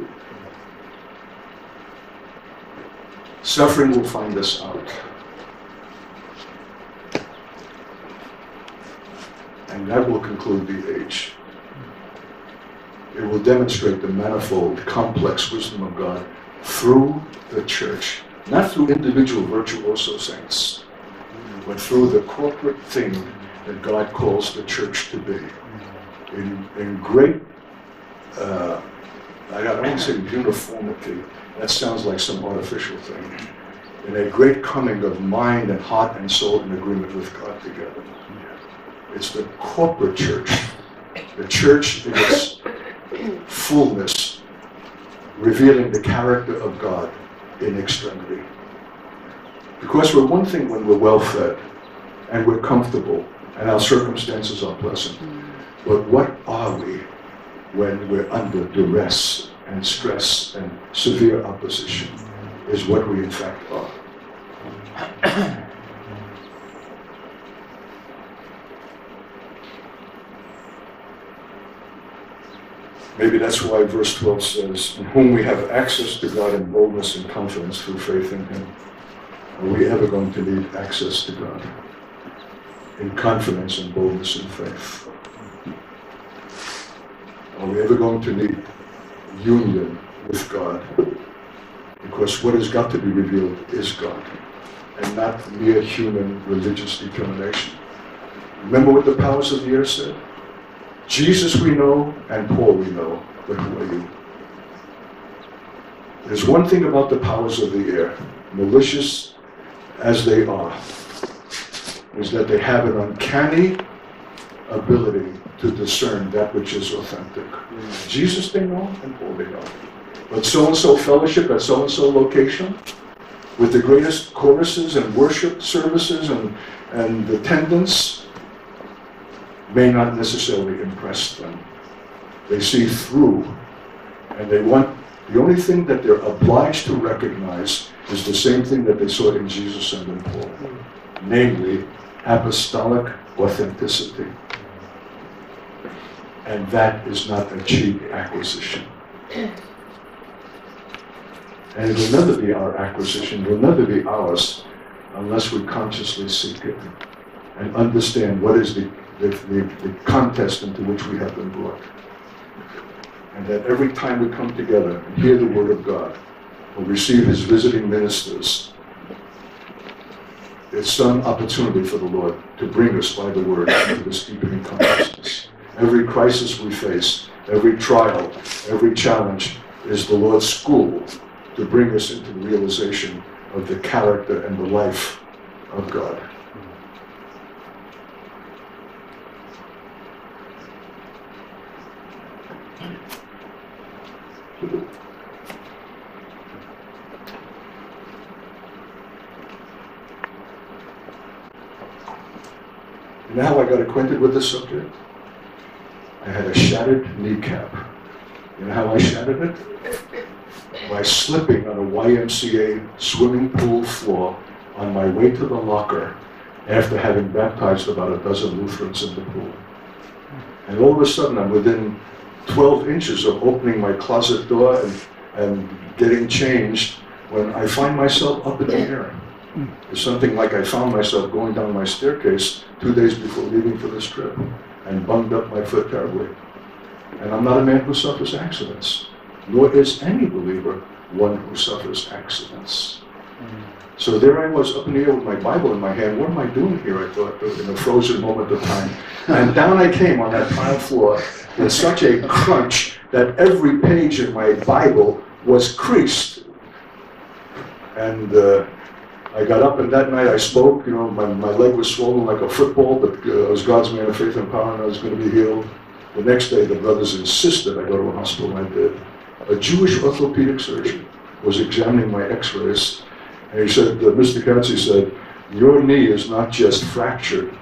Suffering will find us out. And that will conclude the age. It will demonstrate the manifold, complex wisdom of God through the church, not through individual virtuoso saints, but through the corporate thing that God calls the church to be. In great, I don't want to say uniformity, that sounds like some artificial thing. In a great coming of mind and heart and soul in agreement with God together. It's the corporate church, the church in its fullness, revealing the character of God in extremity. Because we're one thing when we're well fed and we're comfortable and our circumstances are pleasant. But what are we when we're under duress and stress and severe opposition is what we in fact are. Maybe that's why verse 12 says, in whom we have access to God in boldness and confidence through faith in him. Are we ever going to need access to God in confidence and boldness and faith? Are we ever going to need union with God? Because what has got to be revealed is God, and not mere human religious determination. Remember what the powers of the air said? Jesus we know, and Paul we know, but who are you? There's one thing about the powers of the air, malicious as they are, is that they have an uncanny ability to discern that which is authentic. Jesus they know, and Paul they know. But so-and-so fellowship at so-and-so location, with the greatest choruses and worship services and attendance, may not necessarily impress them. They see through, and they want The only thing that they're obliged to recognize is the same thing that they saw in Jesus and in Paul, namely apostolic authenticity. And that is not a cheap acquisition. And it will never be our acquisition, it will never be ours unless we consciously seek it and understand what is the contest into which we have been brought. And that every time we come together and hear the Word of God or receive His visiting ministers, it's some opportunity for the Lord to bring us by the Word into this deepening consciousness. Every crisis we face, every trial, every challenge is the Lord's school to bring us into the realization of the character and the life of God. You know how I got acquainted with this subject? I had a shattered kneecap. You know how I shattered it? By slipping on a YMCA swimming pool floor on my way to the locker after having baptized about a dozen Lutherans in the pool. And all of a sudden I'm within 12 inches of opening my closet door and getting changed when I find myself up in the air. It's something like I found myself going down my staircase 2 days before leaving for this trip and bunged up my foot terribly. And I'm not a man who suffers accidents, nor is any believer one who suffers accidents. So there I was up in the air with my Bible in my hand. What am I doing here, I thought, in a frozen moment of time. And down I came on that tile floor with such a crunch that every page in my Bible was creased. And I got up, and that night I spoke. You know, my leg was swollen like a football, but I was God's man of faith and power, and I was going to be healed. The next day, the brothers insisted I go to a hospital, and I did. A Jewish orthopedic surgeon was examining my x-rays, and he said, Mr. Katz, he said, your knee is not just fractured,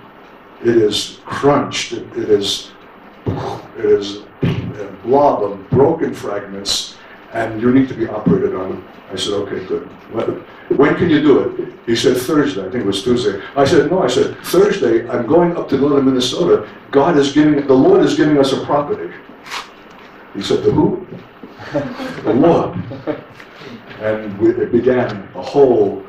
it is crunched, it is a blob of broken fragments, and you need to be operated on. I said, okay, good. When can you do it? He said, Thursday. I think it was Tuesday. I said, no. I said, Thursday, I'm going up to northern Minnesota. the Lord is giving us a property. He said, the who? The Lord. And it began a whole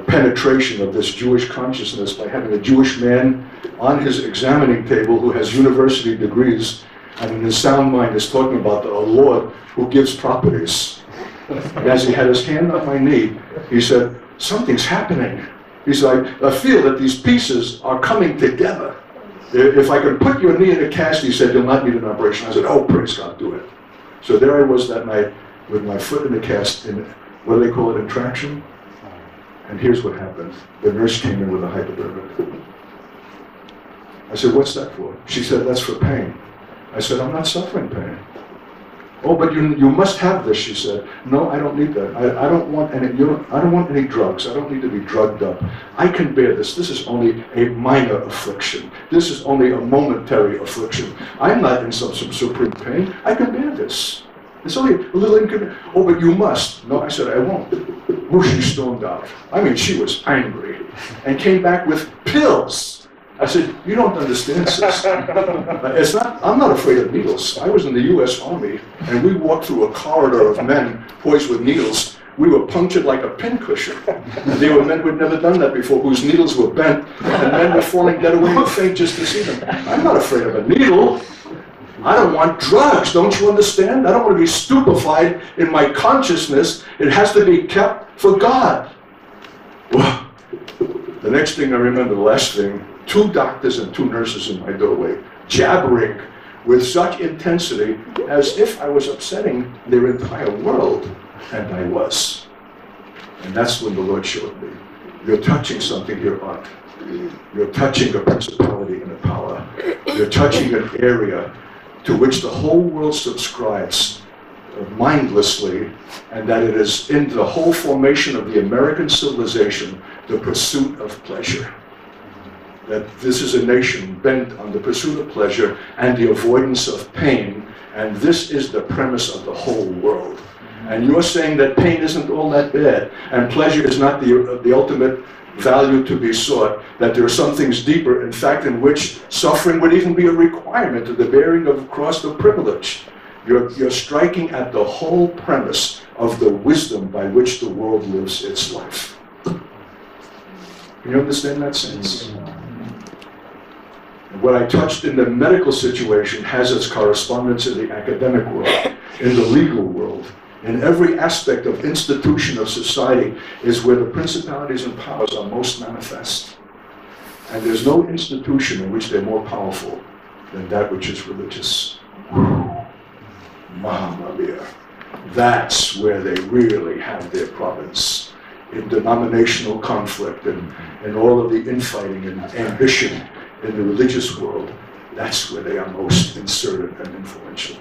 penetration of this Jewish consciousness by having a Jewish man on his examining table who has university degrees and in his sound mind is talking about a Lord who gives properties. And as he had his hand on my knee, he said, something's happening. He said, I feel that these pieces are coming together. If I can put your knee in a cast, he said, you'll not need an operation. I said, oh, praise God, do it. So there I was that night with my foot in a cast in, what do they call it, in traction? And here's what happened. The nurse came in with a hypodermic. I said, what's that for? She said, that's for pain. I said, I'm not suffering pain. Oh, but you must have this, she said. No, I don't need that. I don't want any. I don't want any drugs. I don't need to be drugged up. I can bear this. This is only a minor affliction. This is only a momentary affliction. I'm not in some supreme pain. I can bear this. It's only a little inconvenient. Oh, but you must. No, I said I won't. Oh, she stormed out. I mean, she was angry and came back with pills. I said, you don't understand, sis. I'm not afraid of needles. I was in the U.S. Army, and we walked through a corridor of men poised with needles. We were punctured like a pincushion. And there were men who had never done that before, whose needles were bent, and men were falling dead away in faint just to see them. I'm not afraid of a needle. I don't want drugs, don't you understand? I don't want to be stupefied in my consciousness. It has to be kept for God. Well, the next thing I remember, the last thing, 2 doctors and 2 nurses in my doorway, jabbering with such intensity as if I was upsetting their entire world, and I was. And that's when the Lord showed me, you're touching something here, Art. You're touching a principality and a power. You're touching an area to which the whole world subscribes mindlessly, and that it is in the whole formation of the American civilization, the pursuit of pleasure. That this is a nation bent on the pursuit of pleasure and the avoidance of pain, and this is the premise of the whole world. And you're saying that pain isn't all that bad, and pleasure is not the ultimate value to be sought, that there are some things deeper, in fact, in which suffering would even be a requirement to the bearing of the cross of privilege. You're striking at the whole premise of the wisdom by which the world lives its life. Can you understand that sense? What I touched in the medical situation has its correspondence in the academic world, in the legal world. In every aspect of institution of society is where the principalities and powers are most manifest. And there's no institution in which they're more powerful than that which is religious. Mamma mia. That's where they really have their province. In denominational conflict and all of the infighting and ambition in the religious world, that's where they are most inserted and influential.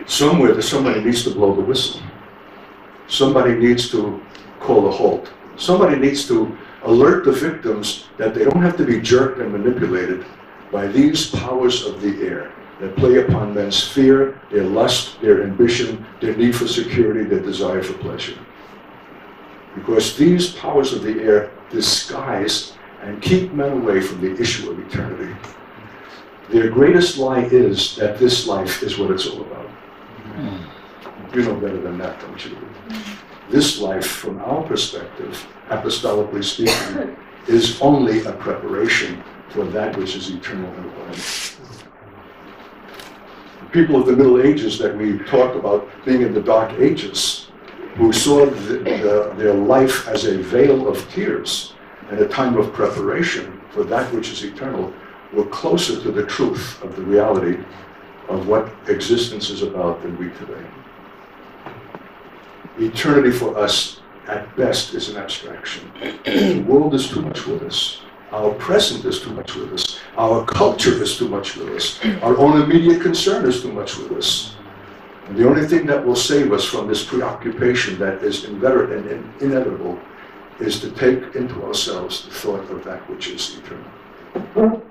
Somewhere somebody needs to blow the whistle. Somebody needs to call a halt. Somebody needs to alert the victims that they don't have to be jerked and manipulated by these powers of the air that play upon men's fear, their lust, their ambition, their need for security, their desire for pleasure. Because these powers of the air disguise and keep men away from the issue of eternity. Their greatest lie is that this life is what it's all about. You know better than that, don't you? This life, from our perspective, apostolically speaking, is only a preparation for that which is eternal and abiding. The people of the Middle Ages that we talk about being in the Dark Ages, who saw their life as a veil of tears and a time of preparation for that which is eternal, were closer to the truth of the reality of what existence is about than we today. Eternity for us, at best, is an abstraction. The world is too much with us. Our present is too much with us. Our culture is too much with us. Our own immediate concern is too much with us. And the only thing that will save us from this preoccupation that is inveterate and inevitable is to take into ourselves the thought of that which is eternal.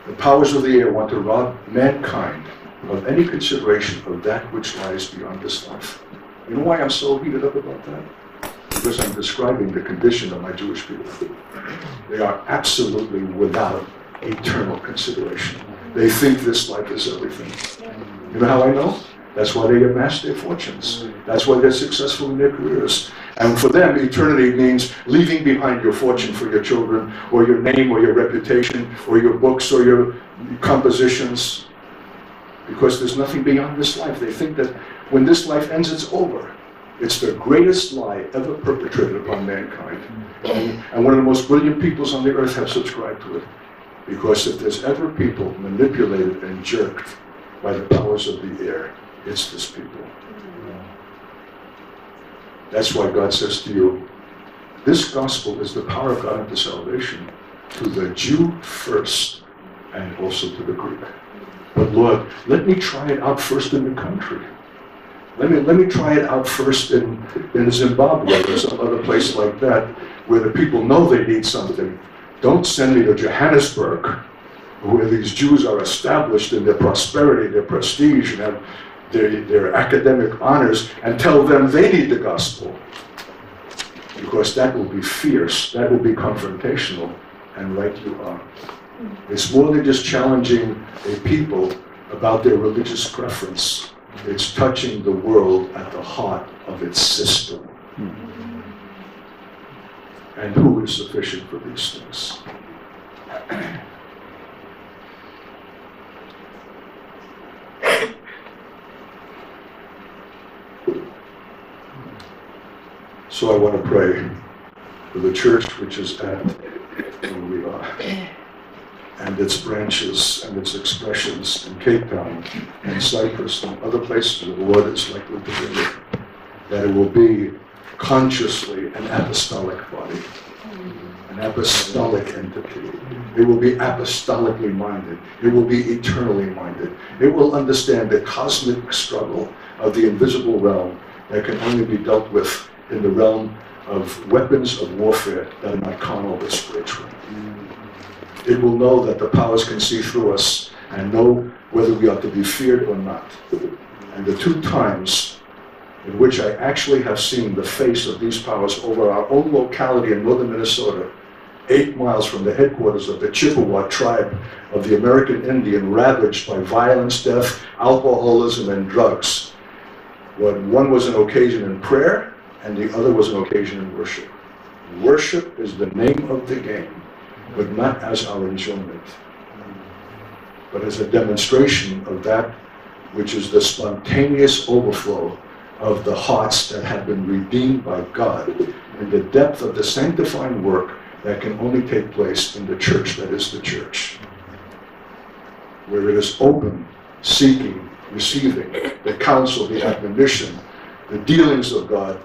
The powers of the air want to rob mankind of any consideration of that which lies beyond this life. You know why I'm so heated up about that? Because I'm describing the condition of my Jewish people. They are absolutely without eternal consideration. They think this life is everything. You know how I know? That's why they amass their fortunes. That's why they're successful in their careers. And for them, eternity means leaving behind your fortune for your children, or your name, or your reputation, or your books, or your compositions. Because there's nothing beyond this life. They think that when this life ends, it's over. It's the greatest lie ever perpetrated upon mankind. And one of the most brilliant peoples on the earth have subscribed to it. Because if there's ever people manipulated and jerked by the powers of the air, it's this people. That's why God says to you, this gospel is the power of God unto salvation, to the Jew first, and also to the Greek. But Lord, let me try it out first in the country. Let me try it out first in Zimbabwe or some other place like that, where the people know they need something. Don't send me to Johannesburg, where these Jews are established in their prosperity, their prestige, and have their academic honors, and tell them they need the gospel. Because that will be fierce, that will be confrontational, and right you are. It's more than just challenging a people about their religious preference. It's touching the world at the heart of its system. And who is sufficient for these things? So I want to pray for the church which is at where we are, and its branches and its expressions in Cape Town and Cyprus and other places where the Lord is likely to bring it, that it will be consciously an apostolic body, an apostolic entity. It will be apostolically minded. It will be eternally minded. It will understand the cosmic struggle of the invisible realm that can only be dealt with in the realm of weapons of warfare that are not carnal but spiritual. It will know that the powers can see through us and know whether we are to be feared or not. And the two times in which I actually have seen the face of these powers over our own locality in northern Minnesota, 8 miles from the headquarters of the Chippewa tribe of the American Indian, ravaged by violence, death, alcoholism, and drugs. One was an occasion in prayer, and the other was an occasion in worship. Worship is the name of the game, but not as our enjoyment, but as a demonstration of that which is the spontaneous overflow of the hearts that have been redeemed by God, and the depth of the sanctifying work that can only take place in the church that is the church, where it is open, seeking, receiving the counsel, the admonition, the dealings of God,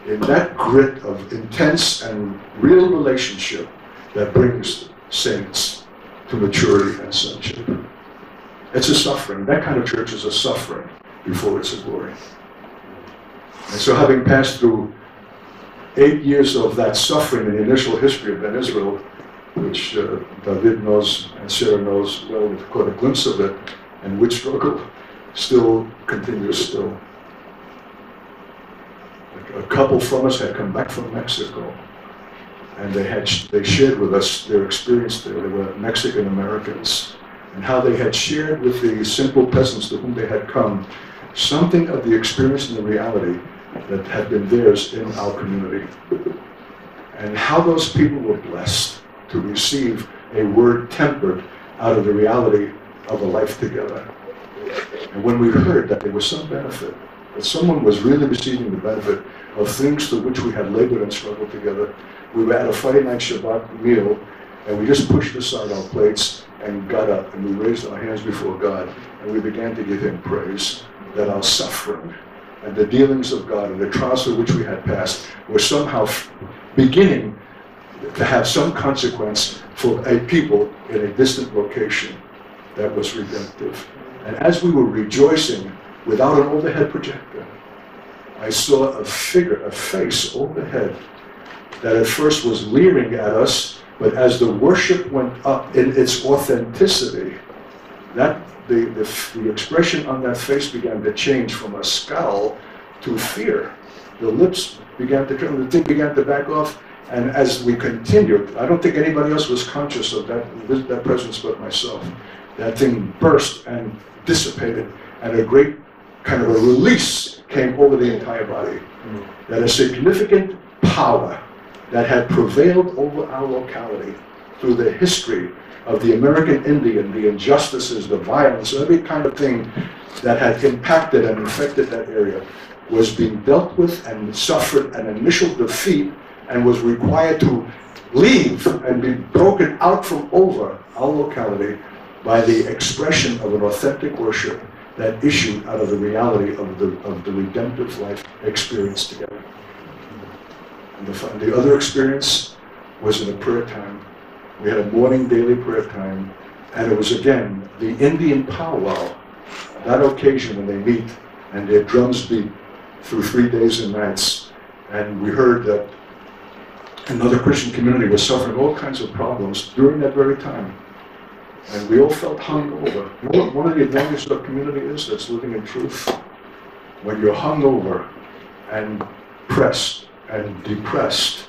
in that grit of intense and real relationship that brings saints to maturity and sonship. It's a suffering. That kind of church is a suffering before it's a glory. And so, having passed through 8 years of that suffering in the initial history of Ben Israel, which David knows and Sarah knows well, we've caught a glimpse of it, and which struggle still continues still. A couple from us had come back from Mexico, and they shared with us their experience there. They were Mexican Americans, and how they had shared with the simple peasants to whom they had come something of the experience and the reality that had been theirs in our community, and how those people were blessed to receive a word tempered out of the reality of a life together. And when we heard that there was some benefit, that someone was really receiving the benefit of things to which we had labored and struggled together, we were at a Friday night Shabbat meal, and we just pushed aside our plates and got up, and we raised our hands before God, and we began to give Him praise that our suffering and the dealings of God and the trials through which we had passed were somehow beginning to have some consequence for a people in a distant location that was redemptive. And as we were rejoicing without an overhead projector, I saw a figure, a face overhead that at first was leering at us, but as the worship went up in its authenticity, that the expression on that face began to change from a scowl to fear. The lips began to turn, the thing began to back off, and as we continued, I don't think anybody else was conscious of that presence but myself. That thing burst and dissipated, and a great kind of a release came over the entire body. That a significant power that had prevailed over our locality through the history of the American Indian, the injustices, the violence, every kind of thing that had impacted and infected that area, was being dealt with and suffered an initial defeat and was required to leave and be broken out from over our locality by the expression of an authentic worship that issued out of the reality of the redemptive life experienced together. And the other experience was in a prayer time. We had a morning daily prayer time, and it was again the Indian powwow, that occasion when they meet and their drums beat through 3 days and nights. And we heard that another Christian community was suffering all kinds of problems during that very time. And we all felt hungover. You know what one of the advantages of community is that's living in truth? When you're hungover and pressed and depressed,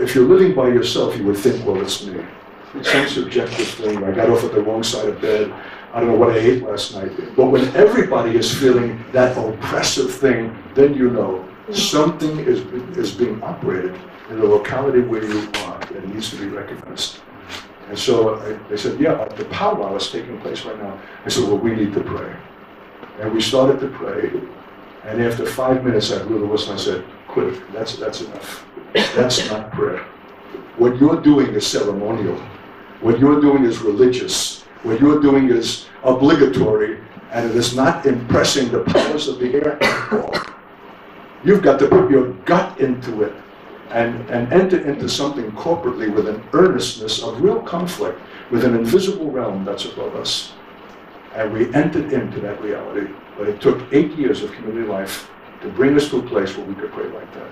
if you're living by yourself, you would think, well, it's me. It's some subjective thing. I got off at the wrong side of bed. I don't know what I ate last night. But when everybody is feeling that oppressive thing, then you know something is being operated in the locality where you are that needs to be recognized. And so they said, yeah, the powwow is taking place right now. I said, well, we need to pray. And we started to pray. And after 5 minutes, I blew the whistle and I said, quit it. That's enough. That's not prayer. What you're doing is ceremonial. What you're doing is religious. What you're doing is obligatory. And it is not impressing the powers of the air at all. You've got to put your gut into it and enter into something corporately with an earnestness of real conflict with an invisible realm that's above us. And we entered into that reality. But it took 8 years of community life to bring us to a place where we could pray like that.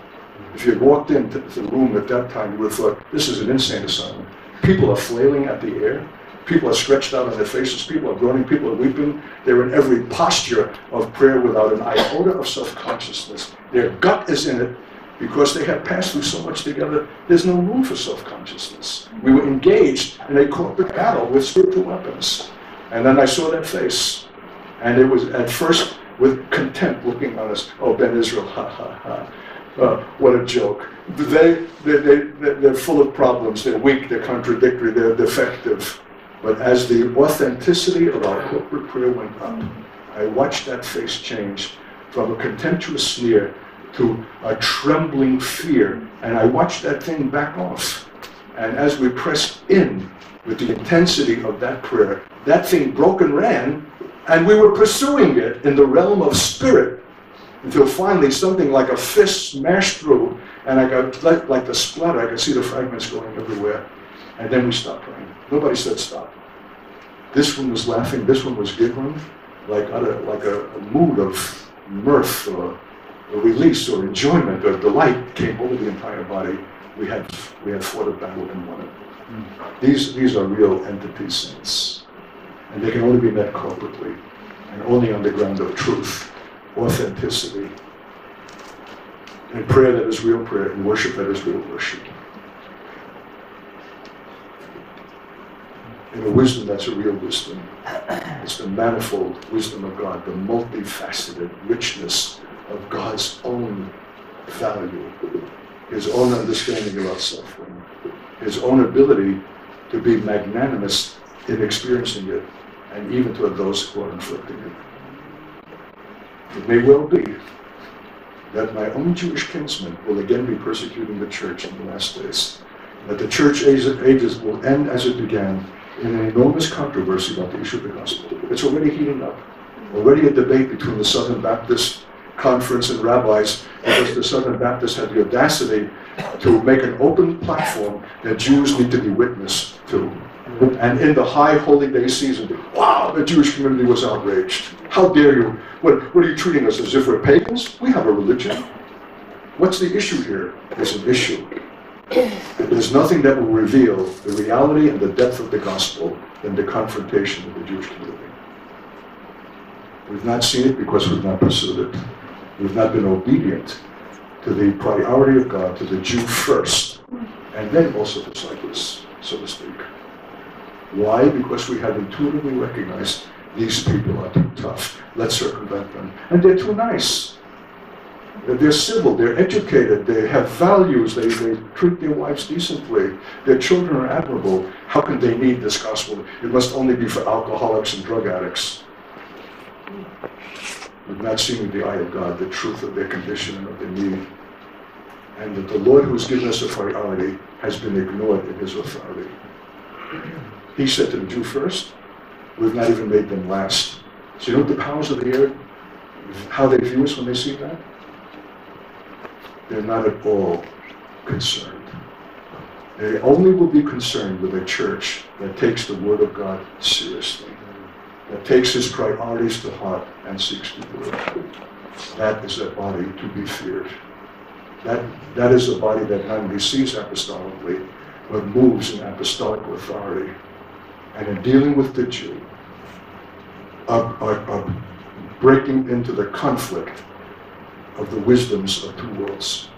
If you had walked into the room at that time, you would have thought, this is an insane asylum. People are flailing at the air. People are stretched out on their faces. People are groaning. People are weeping. They're in every posture of prayer without an iota of self-consciousness. Their gut is in it because they have passed through so much together. There's no room for self-consciousness. We were engaged in a corporate battle with spiritual weapons. And then I saw that face. And it was at first with contempt looking on us. Oh, Ben Israel, ha, ha, ha. What a joke. They're full of problems. They're weak, they're contradictory, they're defective. But as the authenticity of our corporate prayer went up, I watched that face change from a contemptuous sneer to a trembling fear. And I watched that thing back off. And as we pressed in with the intensity of that prayer, that thing broke and ran, and we were pursuing it in the realm of spirit until finally something like a fist smashed through, and I got like the splatter. I could see the fragments going everywhere. And then we stopped praying. Nobody said stop. This one was laughing, this one was giggling, like a mood of mirth or a release or enjoyment or delight came over the entire body. We had fought a battle and won it. These are real entities, saints. And they can only be met corporately and only on the ground of truth, authenticity, and prayer that is real prayer, and worship that is real worship. In a wisdom that's a real wisdom. It's the manifold wisdom of God, the multifaceted richness of God's own value, His own understanding about suffering, His own ability to be magnanimous in experiencing it, and even toward those who are inflicting it. It may well be that my own Jewish kinsmen will again be persecuting the church in the last days, that the church ages will end as it began, in an enormous controversy about the issue of the gospel. It's already heating up. Already a debate between the Southern Baptist Conference and rabbis, because the Southern Baptists had the audacity to make an open platform that Jews need to be witness to. And in the high holy day season, wow, the Jewish community was outraged. How dare you? What are you treating us as if we're pagans? We have a religion. What's the issue here? There's an issue. And there's nothing that will reveal the reality and the depth of the gospel than the confrontation of the Jewish community. We've not seen it because we've not pursued it. We've not been obedient to the priority of God, to the Jew first, and then also to Cyprus, so to speak. Why? Because we have intuitively recognized these people are too tough. Let's circumvent them. And they're too nice. They're civil, they're educated, they have values, they treat their wives decently, their children are admirable. How can they need this gospel? It must only be for alcoholics and drug addicts. We've not seen with the eye of God the truth of their condition and of their need. And that the Lord who has given us a priority has been ignored in His authority. He said to the Jew first, we've not even made them last. So you know what the powers of the air, how they view us when they see that? They're not at all concerned. They only will be concerned with a church that takes the Word of God seriously, that takes His priorities to heart and seeks to do it. That is a body to be feared. That is a body that not only sees apostolically, but moves in apostolic authority. And in dealing with the Jew, are breaking into the conflict of the wisdoms of two worlds.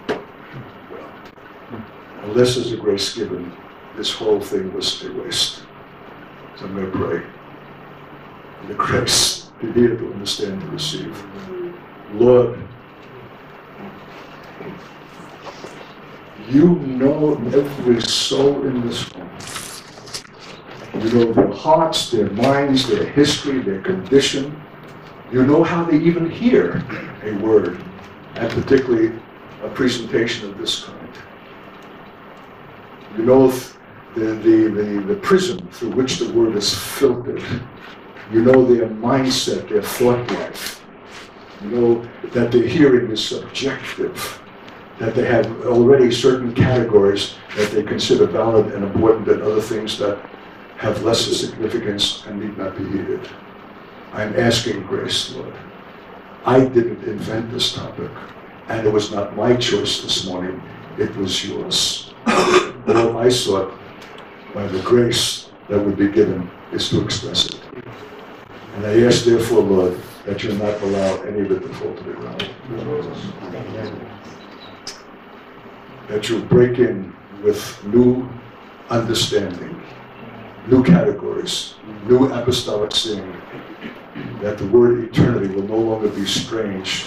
Well, unless there's a grace given, this whole thing was a waste. So I'm going to pray for the grace to hear, to understand, to receive. Lord, you know every soul in this room. You know their hearts, their minds, their history, their condition. You know how they even hear a word, and particularly a presentation of this kind. You know the prism through which the word is filtered. You know their mindset, their thought life. You know that their hearing is subjective, that they have already certain categories that they consider valid and important, and other things that have lesser significance and need not be heeded. I'm asking grace, Lord. I didn't invent this topic, and it was not my choice this morning. it was yours. All I sought, by the grace that would be given, is to express it. And I ask, therefore, Lord, that you'll not allow any of it to fall to the ground. That you'll break in with new understanding, new categories, new apostolic seeing, that the word eternity will no longer be strange,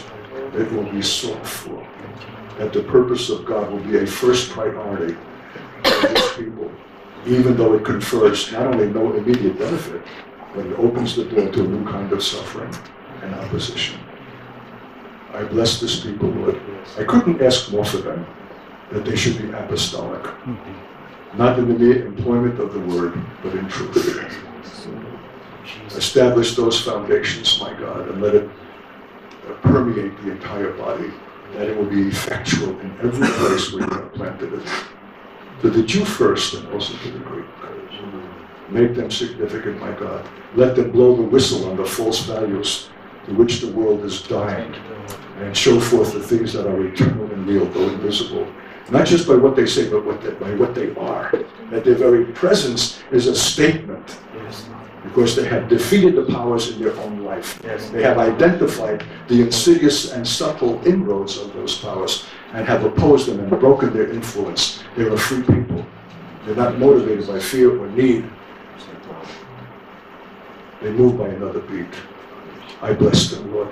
it will be sought for, that the purpose of God will be a first priority for His people, even though it confers not only no immediate benefit, but it opens the door to a new kind of suffering and opposition. I bless this people, Lord. I couldn't ask more for them, that they should be apostolic, not in the mere employment of the word, but in truth. Establish those foundations, my God, and let it permeate the entire body, that it will be effectual in every place where you have planted it. To the Jew first, and also to the Greek. Make them significant, my God. Let them blow the whistle on the false values to which the world is dying, and show forth the things that are eternal and real, though invisible. Not just by what they say, but by what they are. That their very presence is a statement. Because they have defeated the powers in their own life. They have identified the insidious and subtle inroads of those powers and have opposed them and broken their influence. They're a free people. They're not motivated by fear or need. They move by another beat. I bless them, Lord.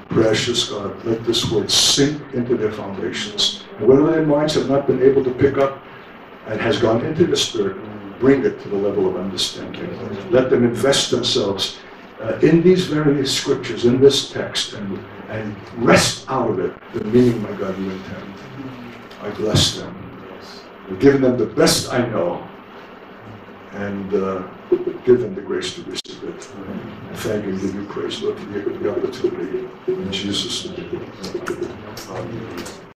Precious God, let this word sink into their foundations. And whatever their minds have not been able to pick up and has gone into the Spirit, bring it to the level of understanding. Let them invest themselves in these various scriptures, in this text, and wrest out of it the meaning, my God, you intend. I bless them. I've given them the best I know, and give them the grace to receive it. And thank you and give you praise, Lord, for the opportunity. In Jesus' name. Amen.